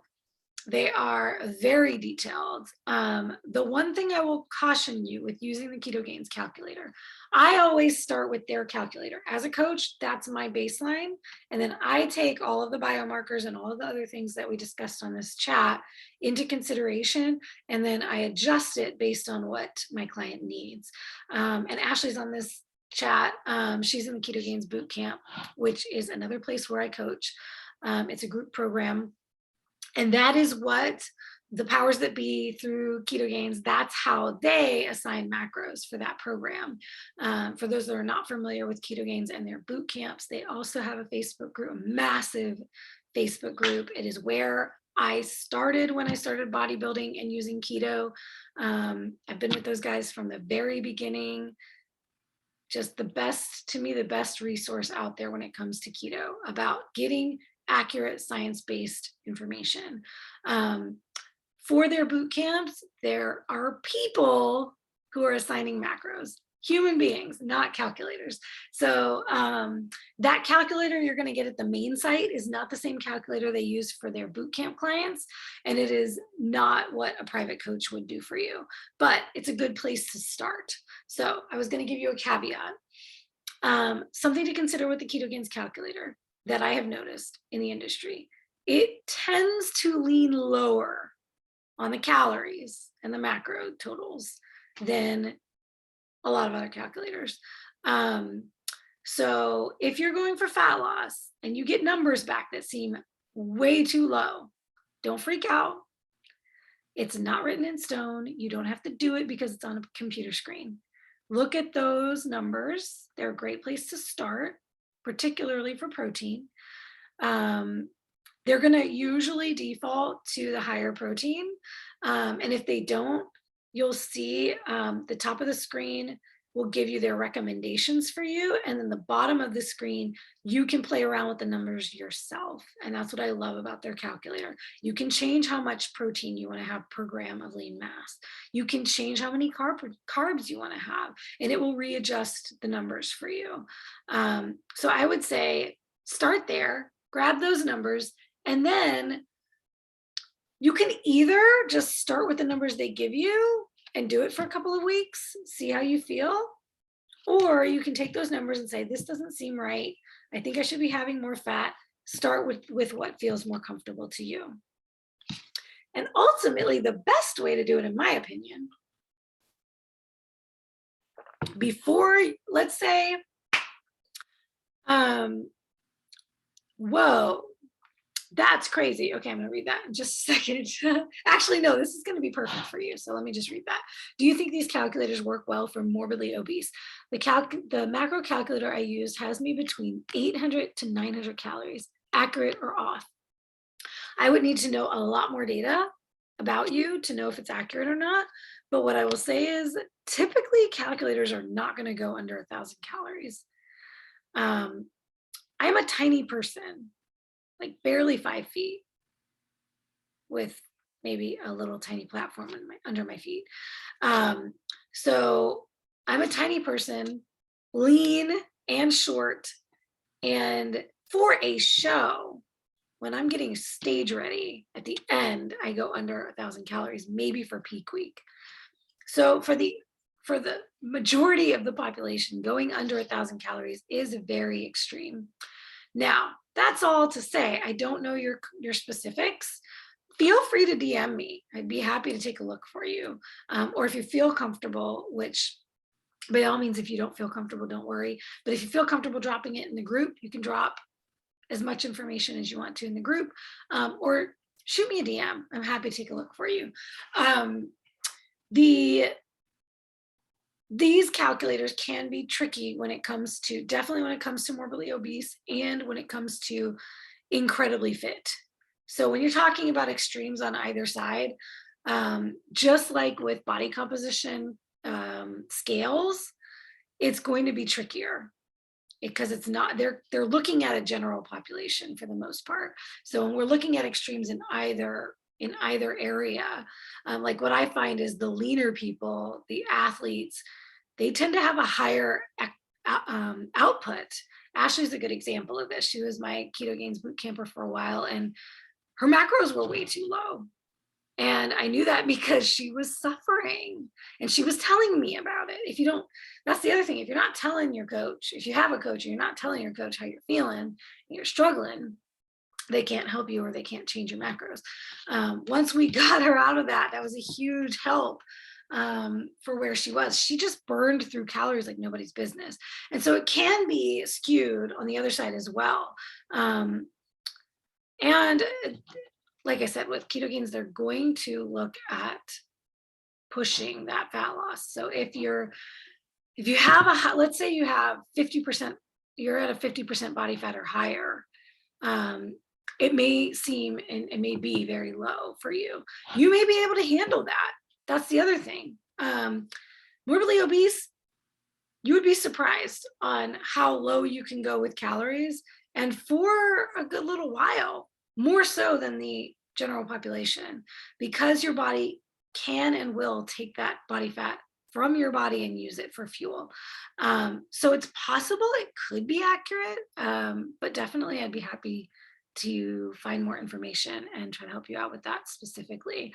Speaker 1: they are very detailed. The one thing I will caution you with using the Keto Gains calculator, I always start with their calculator. As a coach, that's my baseline. And then I take all of the biomarkers and all of the other things that we discussed on this chat into consideration. And then I adjust it based on what my client needs. And Ashley's on this chat. She's in the Keto Gains boot camp, which is another place where I coach. It's a group program. And that is what the powers that be through Keto Gains, that's how they assign macros for that program. For those that are not familiar with Keto Gains and their boot camps, they also have a Facebook group, a massive Facebook group. It is where I started when I started bodybuilding and using keto. I've been with those guys from the very beginning. Just the best, to me, the best resource out there when it comes to keto about getting accurate science-based information. For their boot camps, there are people who are assigning macros, human beings, not calculators. So that calculator you're going to get at the main site is not the same calculator they use for their boot camp clients, and it is not what a private coach would do for you, but it's a good place to start. So I was going to give you a caveat. Something to consider with the Keto Gains calculator that I have noticed in the industry, it tends to lean lower on the calories and the macro totals than a lot of other calculators. So if you're going for fat loss and you get numbers back that seem way too low, don't freak out. It's not written in stone. You don't have to do it because it's on a computer screen. Look at those numbers. They're a great place to start, particularly for protein. They're going to usually default to the higher protein. And if they don't, you'll see the top of the screen will give you their recommendations for you. And then the bottom of the screen, you can play around with the numbers yourself. And that's what I love about their calculator. You can change how much protein you want to have per gram of lean mass. You can change how many carbs you want to have, and it will readjust the numbers for you. So I would say start there, grab those numbers, and then you can either just start with the numbers they give you and do it for a couple of weeks, see how you feel, or you can take those numbers and say, this doesn't seem right. I think I should be having more fat. Start with what feels more comfortable to you. And ultimately, the best way to do it, in my opinion, before, let's say, whoa, that's crazy. Okay, I'm going to read that in just a second. Actually, no, this is going to be perfect for you. So let me just read that. Do you think these calculators work well for morbidly obese? The macro calculator I used has me between 800 to 900 calories, accurate or off. I would need to know a lot more data about you to know if it's accurate or not. But what I will say is typically calculators are not going to go under 1,000 calories. I'm a tiny person, like barely 5 feet, with maybe a little tiny platform under my feet. So I'm a tiny person, lean and short. And for a show, when I'm getting stage ready at the end, I go under 1,000 calories, maybe for peak week. So for the majority of the population, going under 1,000 calories is very extreme. Now, that's all to say, I don't know your specifics. Feel free to DM me. I'd be happy to take a look for you. Or if you feel comfortable, which by all means, if you don't feel comfortable, don't worry. But if you feel comfortable dropping it in the group, you can drop as much information as you want to in the group, or shoot me a DM. I'm happy to take a look for you. These calculators can be tricky when it comes to, definitely when it comes to morbidly obese and when it comes to incredibly fit. So when you're talking about extremes on either side, just like with body composition scales, it's going to be trickier because it's not, they're looking at a general population for the most part. So when we're looking at extremes in either area, like what I find is the leaner people, the athletes, they tend to have a higher output Ashley's a good example of this. She was my Keto Gains boot camper for a while, and her macros were way too low. And I knew that because she was suffering and she was telling me about it. If you don't, that's the other thing. If you're not telling your coach, if you have a coach and you're not telling your coach how you're feeling and you're struggling, they can't help you or they can't change your macros. Once we got her out of that, that was a huge help for where she was. She just burned through calories like nobody's business. And so it can be skewed on the other side as well. And like I said, with Keto Gains, they're going to look at pushing that fat loss. So if you have let's say you have 50%, you're at a 50% body fat or higher, it may seem and it may be very low for you. You may be able to handle that. That's the other thing. Morbidly obese, you would be surprised on how low you can go with calories, and for a good little while, more so than the general population, because your body can and will take that body fat from your body and use it for fuel. So it's possible it could be accurate, but definitely I'd be happy to find more information and try to help you out with that specifically.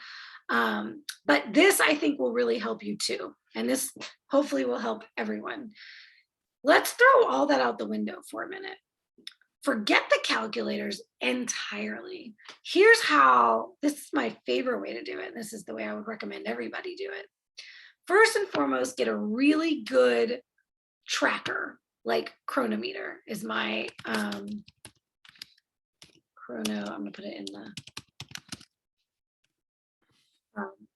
Speaker 1: But this, I think, will really help you too. And this hopefully will help everyone. Let's throw all that out the window for a minute. Forget the calculators entirely. Here's how, this is my favorite way to do it. And this is the way I would recommend everybody do it. First and foremost, get a really good tracker, like Chronometer is my Chrono. I'm gonna put it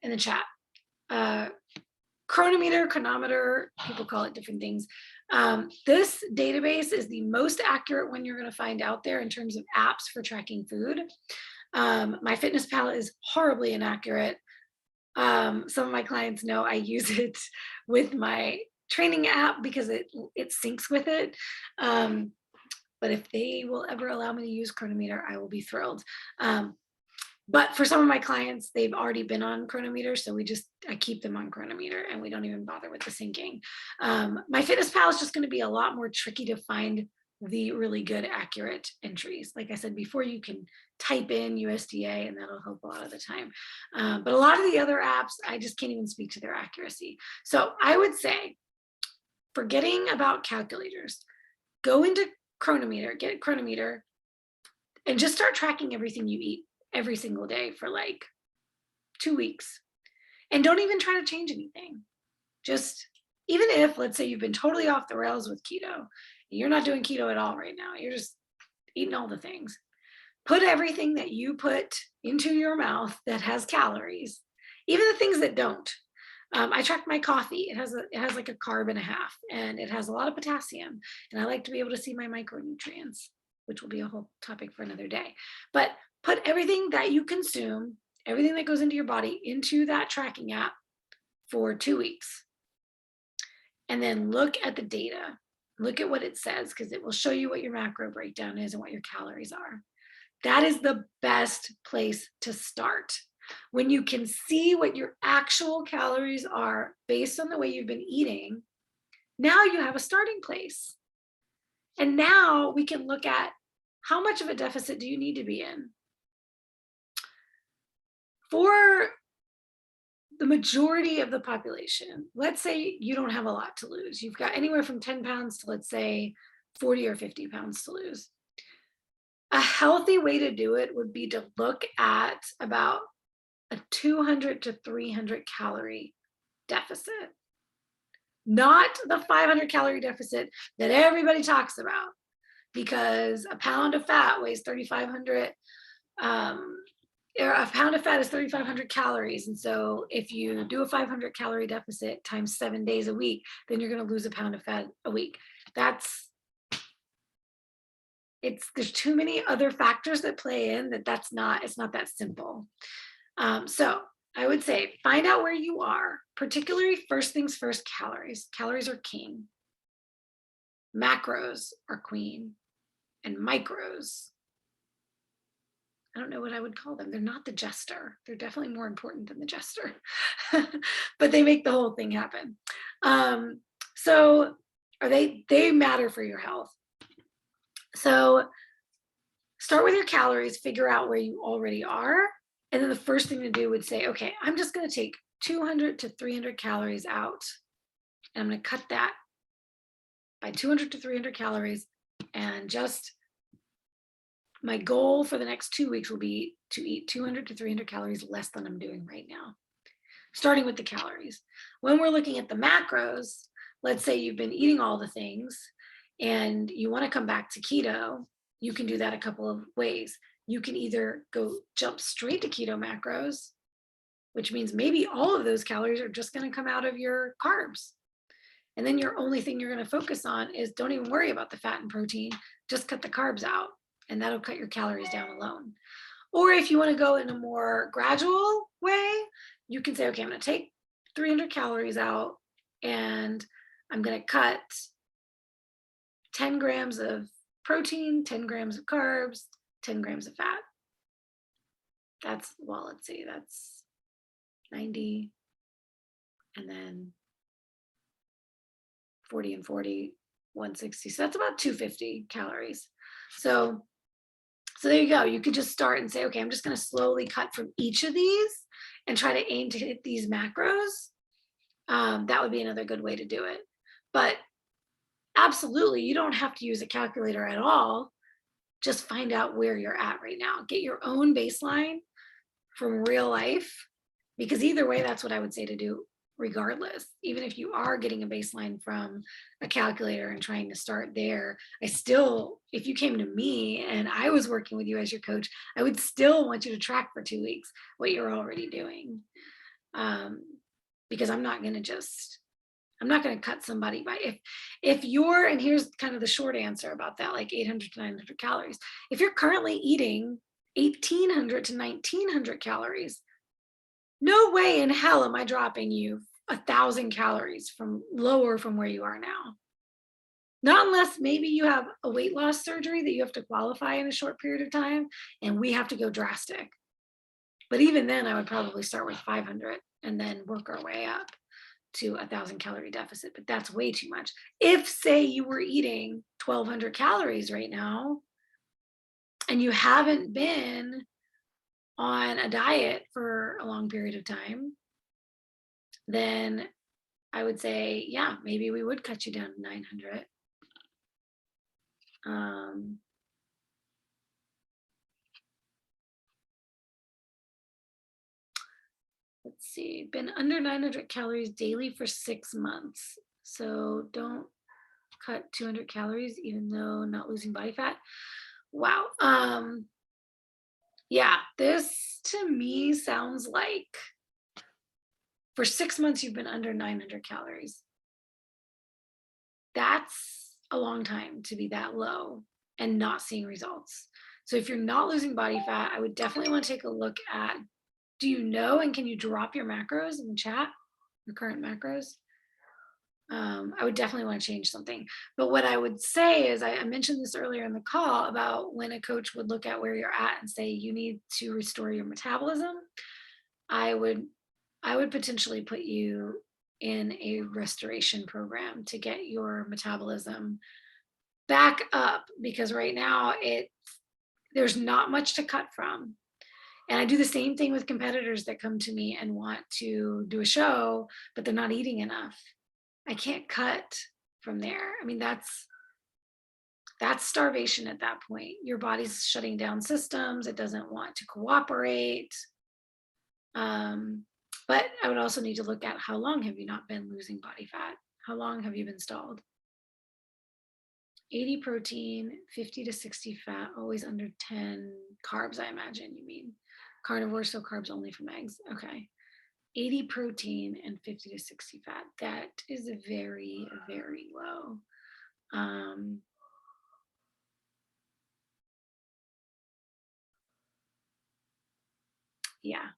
Speaker 1: in the chat. Chronometer, chronometer, people call it different things. This database is the most accurate one you're going to find out there in terms of apps for tracking food. MyFitnessPal is horribly inaccurate. Some of my clients know I use it with my training app because it syncs with it. But if they will ever allow me to use Chronometer, I will be thrilled. But for some of my clients, they've already been on Chronometer, so I keep them on Chronometer and we don't even bother with the syncing. MyFitnessPal is just going to be a lot more tricky to find the really good, accurate entries. Like I said before, you can type in USDA and that'll help a lot of the time. But a lot of the other apps, I just can't even speak to their accuracy. So I would say, forgetting about calculators, go into Chronometer, get Chronometer, and just start tracking everything you eat every single day for like 2 weeks. And don't even try to change anything. Just, even if, let's say you've been totally off the rails with keto, you're not doing keto at all right now, you're just eating all the things. Put everything that you put into your mouth that has calories, even the things that don't. I tracked my coffee. It has like a carb and a half, and it has a lot of potassium. And I like to be able to see my micronutrients, which will be a whole topic for another day. But put everything that you consume, everything that goes into your body, into that tracking app for 2 weeks. And then look at the data. Look at what it says, because it will show you what your macro breakdown is and what your calories are. That is the best place to start. When you can see what your actual calories are based on the way you've been eating, now you have a starting place. And now we can look at how much of a deficit do you need to be in. For the majority of the population, let's say you don't have a lot to lose. You've got anywhere from 10 pounds to, let's say, 40 or 50 pounds to lose. A healthy way to do it would be to look at about a 200 to 300 calorie deficit, not the 500 calorie deficit that everybody talks about, because a pound of fat weighs 3,500. A pound of fat is 3,500 calories. And so if you do a 500 calorie deficit times 7 days a week, then you're going to lose a pound of fat a week. There's too many other factors that play in it's not that simple. So I would say, find out where you are, particularly first things first, calories. Calories are king. Macros are queen. And micros, I don't know what I would call them. They're not the jester. They're definitely more important than the jester, but they make the whole thing happen. So they matter for your health. So start with your calories, figure out where you already are. And then the first thing to do would say, okay, I'm just going to take 200 to 300 calories out. And I'm going to cut that by 200 to 300 calories. And just my goal for the next 2 weeks will be to eat 200 to 300 calories less than I'm doing right now, starting with the calories. When we're looking at the macros, let's say you've been eating all the things and you want to come back to keto, you can do that a couple of ways. You can either go jump straight to keto macros, which means maybe all of those calories are just going to come out of your carbs. And then your only thing you're going to focus on is don't even worry about the fat and protein, just cut the carbs out, and that'll cut your calories down alone. Or if you want to go in a more gradual way, you can say, okay, I'm going to take 300 calories out and I'm going to cut 10 grams of protein, 10 grams of carbs, 10 grams of fat. That's, well, let's see, that's 90, and then 40 and 40, 160. So that's about 250 calories. So there you go. You could just start and say, okay, I'm just going to slowly cut from each of these and try to aim to hit these macros. That would be another good way to do it. But absolutely, you don't have to use a calculator at all. Just find out where you're at right now. Get your own baseline from real life, because either way, that's what I would say to do regardless. Even if you are getting a baseline from a calculator and trying to start there, I still, if you came to me and I was working with you as your coach, I would still want you to track for 2 weeks what you're already doing. Because I'm not going to cut somebody by, if you're, and here's kind of the short answer about that, like 800 to 900 calories. If you're currently eating 1800 to 1900 calories, no way in hell am I dropping you 1,000 calories from lower from where you are now. Not unless maybe you have a weight loss surgery that you have to qualify in a short period of time and we have to go drastic. But even then, I would probably start with 500 and then work our way up to 1,000 calorie deficit, but that's way too much. If, say, you were eating 1,200 calories right now and you haven't been on a diet for a long period of time, then I would say, yeah, maybe we would cut you down to 900. Let's see, been under 900 calories daily for 6 months. So don't cut 200 calories, even though not losing body fat. Wow. Yeah, this to me sounds like for 6 months, you've been under 900 calories. That's a long time to be that low and not seeing results. So if you're not losing body fat, I would definitely want to take a look at, do you know, and can you drop your macros in the chat, your current macros? I would definitely want to change something. But what I would say is, I mentioned this earlier in the call about when a coach would look at where you're at and say, you need to restore your metabolism. I would potentially put you in a restoration program to get your metabolism back up, because right now there's not much to cut from. And I do the same thing with competitors that come to me and want to do a show, but they're not eating enough. I can't cut from there. I mean, that's starvation at that point. Your body's shutting down systems. It doesn't want to cooperate. But I would also need to look at, how long have you not been losing body fat? How long have you been stalled? 80 protein, 50 to 60 fat, always under 10 carbs, I imagine you mean. Carnivore, so carbs only from eggs. Okay. 80 protein and 50 to 60 fat. That is very, very low. Yeah.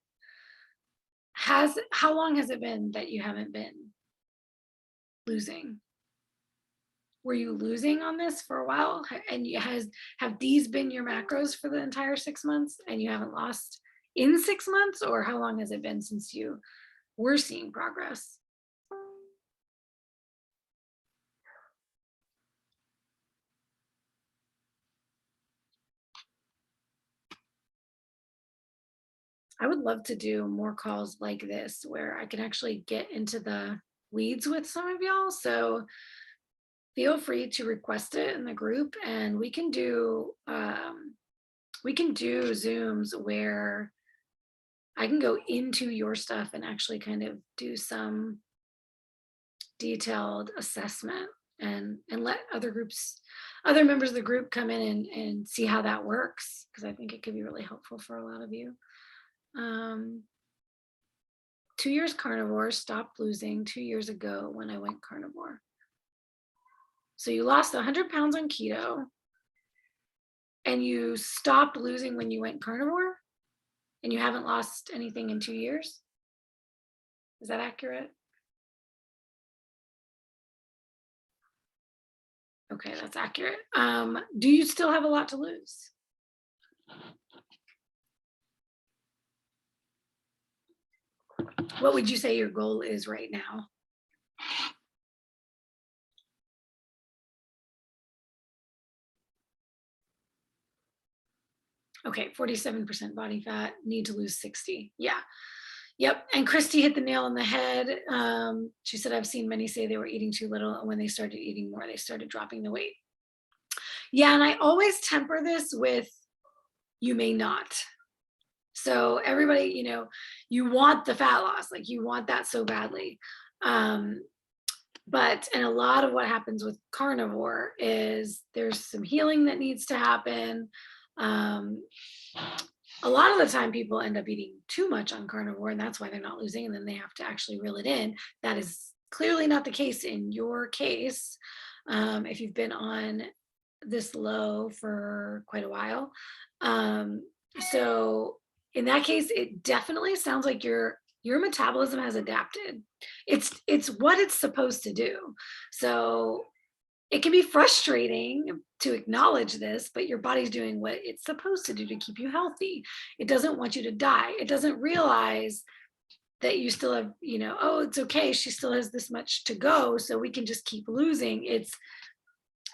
Speaker 1: How long has it been that you haven't been losing? Were you losing on this for a while? And have these been your macros for the entire 6 months and you haven't lost in 6 months? Or how long has it been since you were seeing progress? I would love to do more calls like this where I can actually get into the weeds with some of y'all. So feel free to request it in the group, and we can do Zooms where I can go into your stuff and actually kind of do some detailed assessment and let other members of the group come in and see how that works, because I think it could be really helpful for a lot of you. 2 years carnivore, stopped losing 2 years ago when I went carnivore. So you lost 100 pounds on keto and you stopped losing when you went carnivore, and you haven't lost anything in 2 years? Is that accurate? Okay, that's accurate. Do you still have a lot to lose? What would you say your goal is right now? Okay, 47% body fat, need to lose 60. Yeah. Yep. And Christy hit the nail on the head. She said, I've seen many say they were eating too little, and when they started eating more, they started dropping the weight. Yeah. And I always temper this with, you may not. So everybody, you want the fat loss, like you want that so badly. But and a lot of what happens with carnivore is there's some healing that needs to happen. A lot of the time people end up eating too much on carnivore, and that's why they're not losing, and then they have to actually reel it in. That is clearly not the case in your case. If you've been on this low for quite a while. So in that case, it definitely sounds like your metabolism has adapted. It's what it's supposed to do. So it can be frustrating to acknowledge this, but your body's doing what it's supposed to do to keep you healthy. It doesn't want you to die. It doesn't realize that you still have, oh, it's okay, she still has this much to go, so we can just keep losing.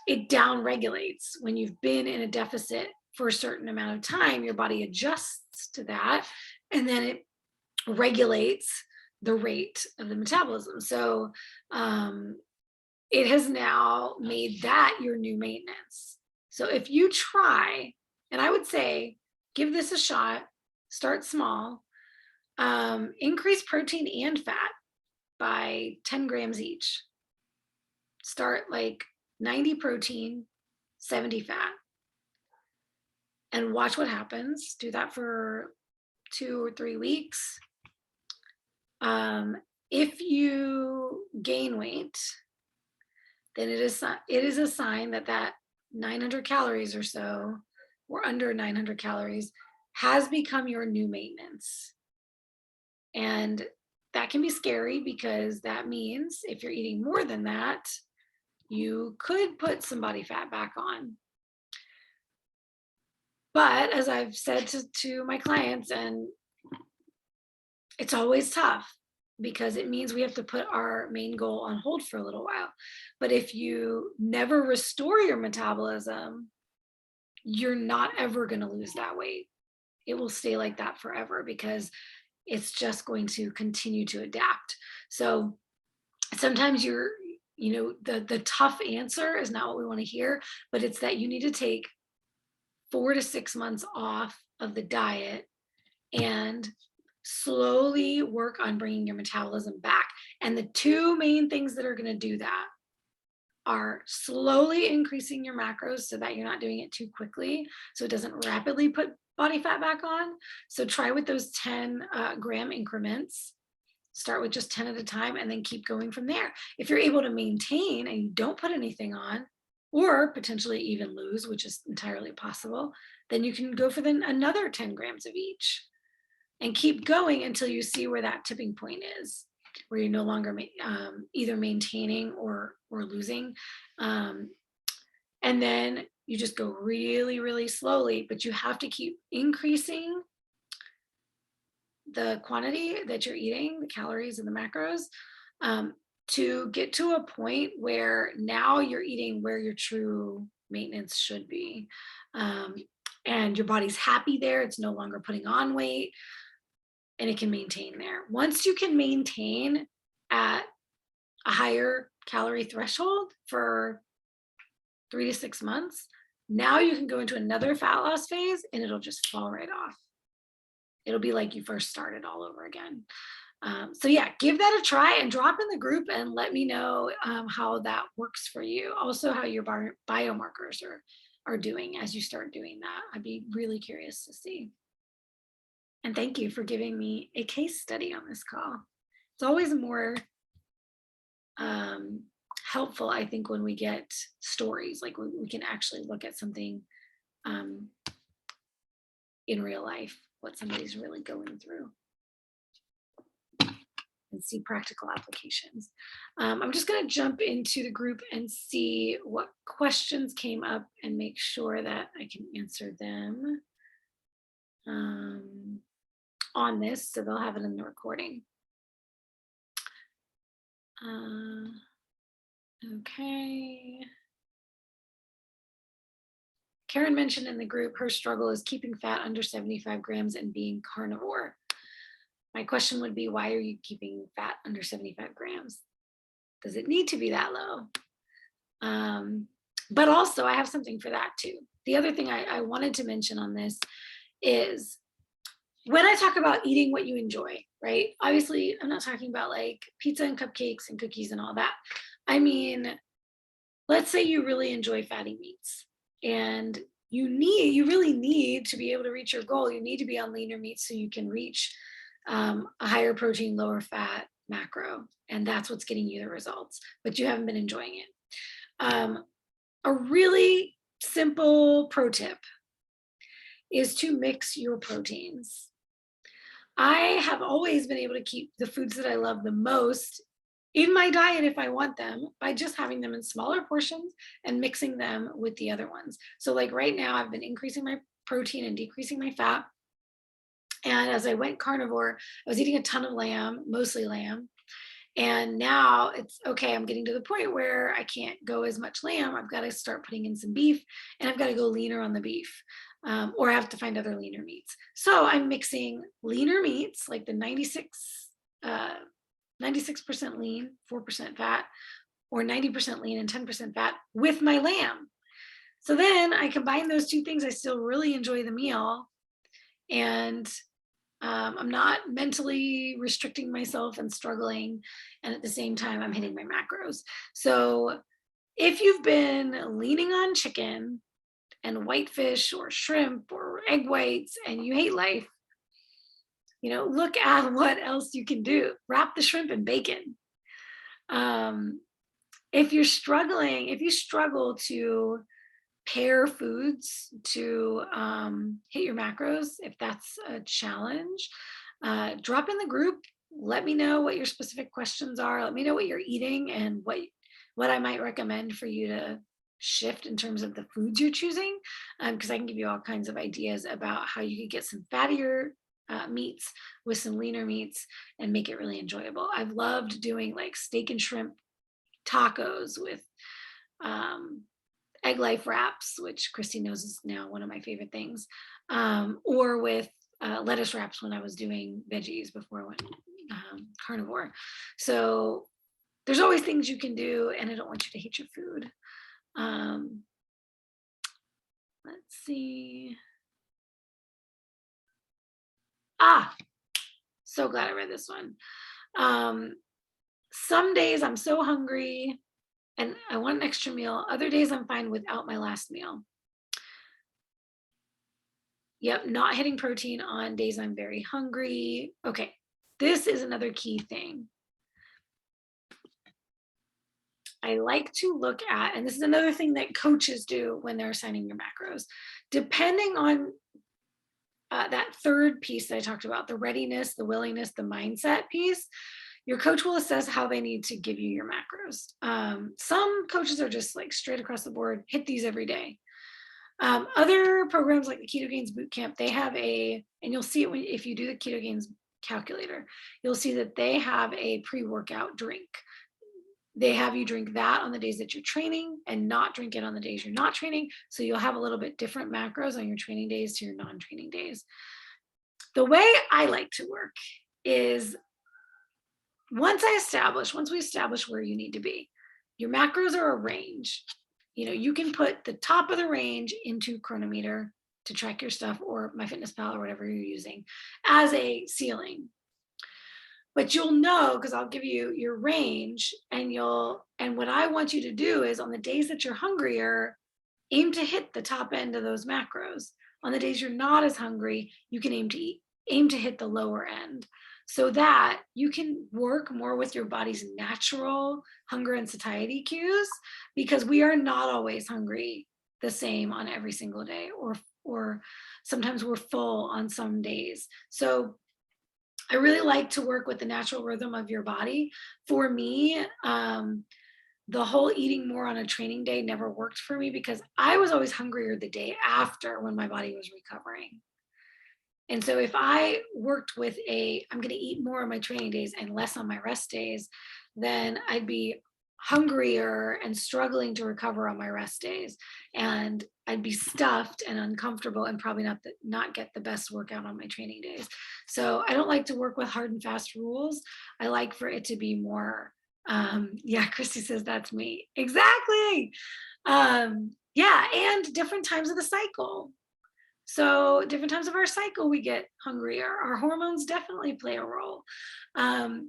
Speaker 1: It down regulates. When you've been in a deficit for a certain amount of time, your body adjusts to that, and then it regulates the rate of the metabolism. So it has now made that your new maintenance. So if you try, and I would say, give this a shot, start small, increase protein and fat by 10 grams each. Start like 90 protein, 70 fat, and watch what happens. Do that for 2 or 3 weeks. If you gain weight, then it is a sign that 900 calories or so, or under 900 calories, has become your new maintenance. And that can be scary, because that means if you're eating more than that, you could put some body fat back on. But as I've said to my clients, and it's always tough, because it means we have to put our main goal on hold for a little while. But if you never restore your metabolism, you're not ever going to lose that weight. It will stay like that forever, because it's just going to continue to adapt. So sometimes the tough answer is not what we want to hear, but it's that you need to take 4 to 6 months off of the diet and slowly work on bringing your metabolism back. And the two main things that are going to do that are slowly increasing your macros so that you're not doing it too quickly, so it doesn't rapidly put body fat back on. So try with those 10 gram increments. Start with just 10 at a time, and then keep going from there. If you're able to maintain and you don't put anything on, or potentially even lose, which is entirely possible, then you can go for another 10 grams of each, and keep going until you see where that tipping point is, where you're no longer either maintaining or losing. And then you just go really, really slowly, but you have to keep increasing the quantity that you're eating, the calories and the macros, to get to a point where now you're eating where your true maintenance should be. And your body's happy there. It's no longer putting on weight. and it can maintain there. Once you can maintain at a higher calorie threshold for 3 to 6 months, now you can go into another fat loss phase and it'll just fall right off. It'll be like you first started all over again. So yeah, give that a try and drop in the group and let me know how that works for you. Also, how your biomarkers are doing as you start doing that. I'd be really curious to see. And thank you for giving me a case study on this call. It's always more helpful, I think, when we get stories, like we can actually look at something in real life, what somebody's really going through, and see practical applications. I'm just going to jump into the group and see what questions came up and make sure that I can answer them on this, so they'll have it in the recording. Okay. Karen mentioned in the group her struggle is keeping fat under 75 grams and being carnivore. My question would be, why are you keeping fat under 75 grams? Does it need to be that low? But also, I have something for that too. The other thing I wanted to mention on this is when I talk about eating what you enjoy, right? Obviously, I'm not talking about like pizza and cupcakes and cookies and all that. I mean, let's say you really enjoy fatty meats and you really need to be able to reach your goal. You need to be on leaner meats so you can reach a higher protein, lower fat macro. And that's what's getting you the results, but you haven't been enjoying it. A really simple pro tip is to mix your proteins. I have always been able to keep the foods that I love the most in my diet if I want them by just having them in smaller portions and mixing them with the other ones. So like right now, I've been increasing my protein and decreasing my fat. And as I went carnivore, I was eating a ton of lamb, mostly lamb. And now it's okay, I'm getting to the point where I can't go as much lamb. I've got to start putting in some beef, and I've got to go leaner on the beef, or I have to find other leaner meats. So I'm mixing leaner meats, like the 96% lean, 4% fat, or 90% lean and 10% fat with my lamb. So then I combine those two things. I still really enjoy the meal, and I'm not mentally restricting myself and struggling. And at the same time, I'm hitting my macros. So if you've been leaning on chicken and whitefish or shrimp or egg whites and you hate life, look at what else you can do. Wrap the shrimp in bacon. If you struggle to pair foods to hit your macros, if that's a challenge, drop in the group. Let me know what your specific questions are. Let me know what you're eating and what I might recommend for you to shift in terms of the foods you're choosing, because I can give you all kinds of ideas about how you could get some fattier meats with some leaner meats and make it really enjoyable. I've loved doing like steak and shrimp tacos with egg life wraps, which Christy knows is now one of my favorite things, or with lettuce wraps when I was doing veggies before I went carnivore. So there's always things you can do, and I don't want you to hate your food. Let's see. So glad I read this one. Some days I'm so hungry and I want an extra meal. Other days I'm fine without my last meal. Yep, not hitting protein on days I'm very hungry. Okay, this is another key thing. I like to look at, and this is another thing that coaches do when they're assigning your macros. Depending on that third piece that I talked about, the readiness, the willingness, the mindset piece, your coach will assess how they need to give you your macros. Some coaches are just like straight across the board, hit these every day. Other programs like the Keto Gains Bootcamp, they have and you'll see it if you do the Keto Gains calculator, you'll see that they have a pre-workout drink. They have you drink that on the days that you're training and not drink it on the days you're not training. So you'll have a little bit different macros on your training days to your non-training days. The way I like to work is once we establish where you need to be, your macros are a range. You know, you can put the top of the range into Chronometer to track your stuff, or MyFitnessPal or whatever you're using as a ceiling. But you'll know, because I'll give you your range, and what I want you to do is on the days that you're hungrier, aim to hit the top end of those macros. On the days you're not as hungry, you can aim to hit the lower end, so that you can work more with your body's natural hunger and satiety cues, because we are not always hungry the same on every single day, or sometimes we're full on some days. So I really like to work with the natural rhythm of your body. For me, the whole eating more on a training day never worked for me, because I was always hungrier the day after when my body was recovering. And so if I worked with I'm going to eat more on my training days and less on my rest days, then I'd be hungrier and struggling to recover on my rest days. And I'd be stuffed and uncomfortable and probably not get the best workout on my training days. So I don't like to work with hard and fast rules. I like for it to be more, yeah, Christy says that's me. Exactly. Yeah, and different times of the cycle. So different times of our cycle, we get hungrier. Our hormones definitely play a role. And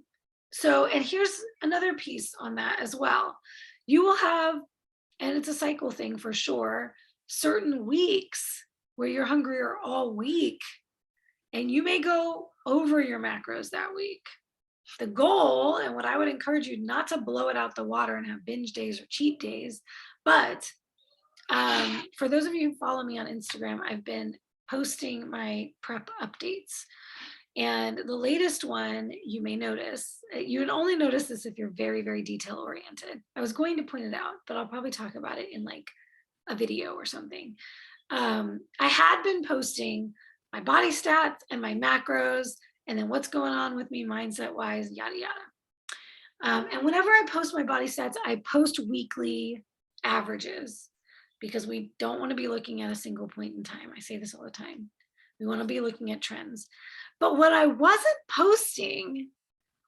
Speaker 1: here's another piece on that as well. You will have, and it's a cycle thing for sure, certain weeks where you're hungrier all week, and you may go over your macros that week. The goal, and what I would encourage you, not to blow it out the water and have binge days or cheat days, but for those of you who follow me on Instagram, I've been posting my prep updates. And the latest one, you may notice, you would only notice this if you're very, very detail oriented. I was going to point it out, but I'll probably talk about it in like a video or something. I had been posting my body stats and my macros, and then what's going on with me mindset wise, yada, yada. And whenever I post my body stats, I post weekly averages, because we don't want to be looking at a single point in time. I say this all the time. We want to be looking at trends. But what I wasn't posting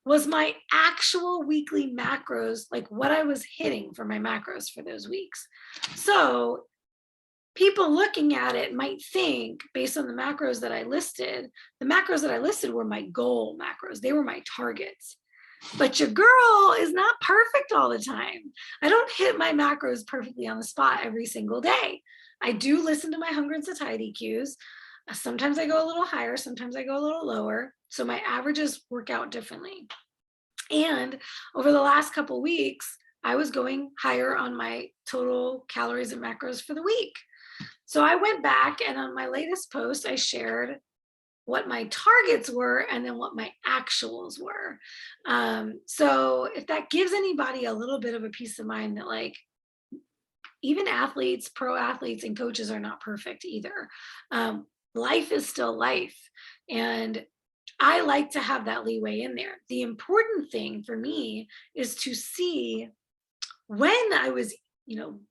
Speaker 1: was my actual weekly macros, like what I was hitting for my macros for those weeks. So people looking at it might think, based on the macros that I listed, the macros that I listed were my goal macros. They were my targets. But your girl is not perfect all the time. I don't hit my macros perfectly on the spot every single day. I do listen to my hunger and satiety cues. Sometimes I go a little higher, sometimes I go a little lower. So my averages work out differently. And over the last couple of weeks, I was going higher on my total calories and macros for the week. So I went back, and on my latest post, I shared what my targets were and then what my actuals were. So if that gives anybody a little bit of a peace of mind that, like, even athletes, pro athletes, and coaches are not perfect either. Life is still life. And I like to have that leeway in there. The important thing for me is to see when I was,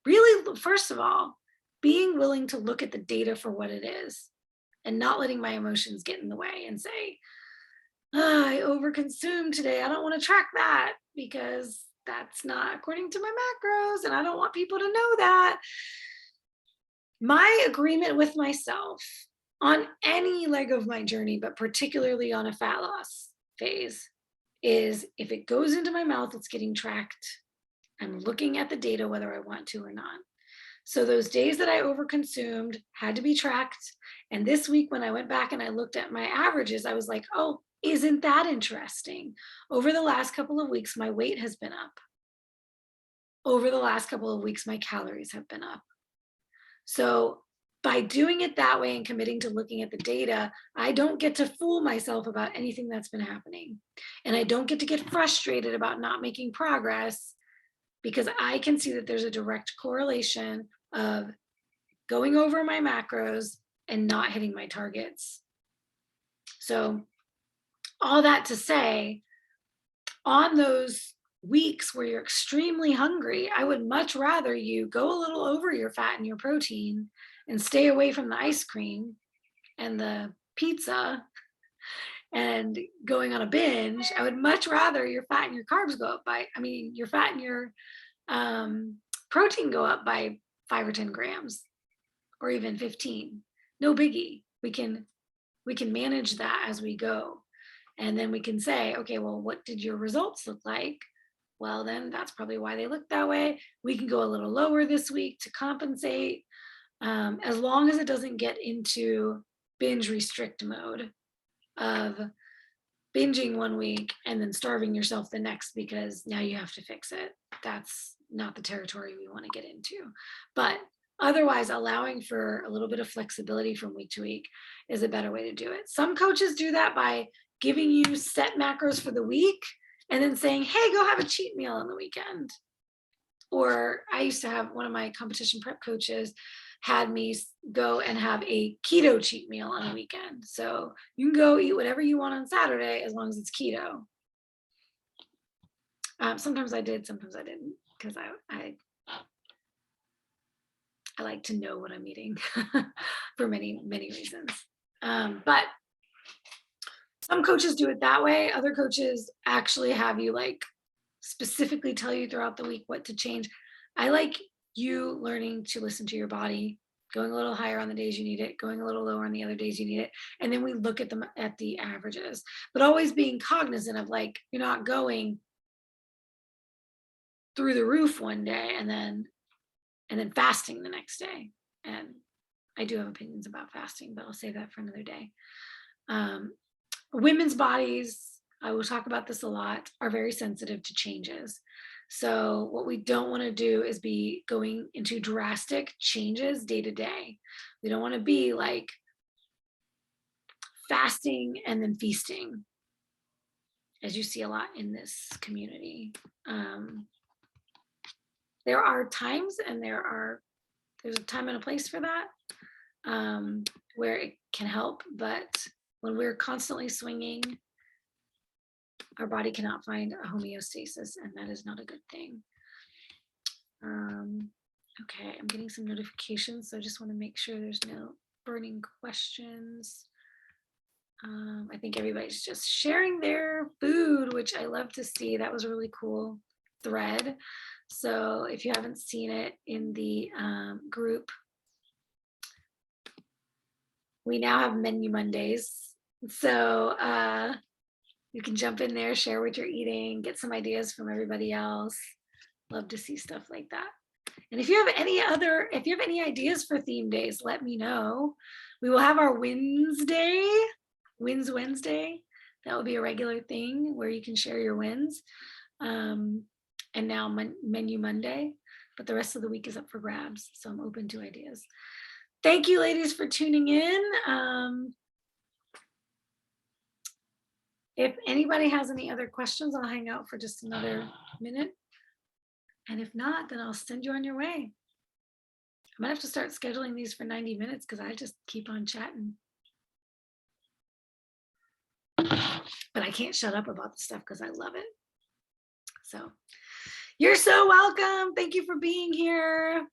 Speaker 1: really, first of all, being willing to look at the data for what it is, and not letting my emotions get in the way and say, I overconsumed today. I don't want to track that, because that's not according to my macros, and I don't want people to know that. My agreement with myself on any leg of my journey, but particularly on a fat loss phase, is if it goes into my mouth, it's getting tracked. I'm looking at the data whether I want to or not. So those days that I overconsumed had to be tracked. And this week, when I went back and I looked at my averages, I was like, oh, isn't that interesting? Over the last couple of weeks, my weight has been up. Over the last couple of weeks, my calories have been up. So by doing it that way and committing to looking at the data, I don't get to fool myself about anything that's been happening. And I don't get frustrated about not making progress, because I can see that there's a direct correlation of going over my macros and not hitting my targets. So all that to say, on those weeks where you're extremely hungry, I would much rather you go a little over your fat and your protein and stay away from the ice cream and the pizza and going on a binge, I would much rather your fat and your carbs go up by, I mean, your fat and your protein go up by 5 or 10 grams or even 15. No biggie. We can manage that as we go. And then we can say, okay, well, what did your results look like? Well, then that's probably why they look that way. We can go a little lower this week to compensate, as long as it doesn't get into binge restrict mode of binging one week and then starving yourself the next because now you have to fix it. That's not the territory we want to get into. But otherwise, allowing for a little bit of flexibility from week to week is a better way to do it. Some coaches do that by giving you set macros for the week and then saying, hey, go have a cheat meal on the weekend. Or I used to have one of my competition prep coaches had me go and have a keto cheat meal on a weekend. So you can go eat whatever you want on Saturday as long as it's keto. Sometimes I did, sometimes I didn't, because I like to know what I'm eating for many, many reasons. But some coaches do it that way. Other coaches actually have you like specifically tell you throughout the week what to change. I like you learning to listen to your body, going a little higher on the days you need it, going a little lower on the other days you need it. And then we look at them at the averages, but always being cognizant of like, you're not going through the roof one day and then fasting the next day. And I do have opinions about fasting, but I'll save that for another day. Women's bodies, I will talk about this a lot, are very sensitive to changes. So what we don't want to do is be going into drastic changes day to day. We don't want to be like fasting and then feasting, as you see a lot in this community. There are times and there's a time and a place for that, where it can help, but when we're constantly swinging, our body cannot find a homeostasis, and that is not a good thing. Okay, I'm getting some notifications, so I just want to make sure there's no burning questions. I think everybody's just sharing their food, which I love to see. That was a really cool thread. So if you haven't seen it in the group, we now have Menu Mondays. So you can jump in there, share what you're eating, get some ideas from everybody else. Love to see stuff like that. And if you have any ideas for theme days, let me know. We will have our Wins Wednesday. That will be a regular thing where you can share your wins. And now Menu Monday, but the rest of the week is up for grabs. So I'm open to ideas. Thank you, ladies, for tuning in. If anybody has any other questions, I'll hang out for just another minute. And if not, then I'll send you on your way. I might have to start scheduling these for 90 minutes because I just keep on chatting. But I can't shut up about the stuff because I love it. So you're so welcome. Thank you for being here.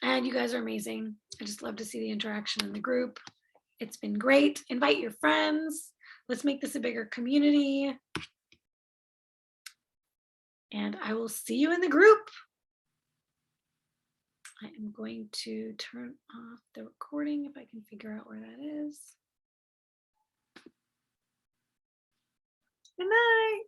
Speaker 1: And you guys are amazing. I just love to see the interaction in the group. It's been great. Invite your friends. Let's make this a bigger community. And I will see you in the group. I am going to turn off the recording if I can figure out where that is. Good night.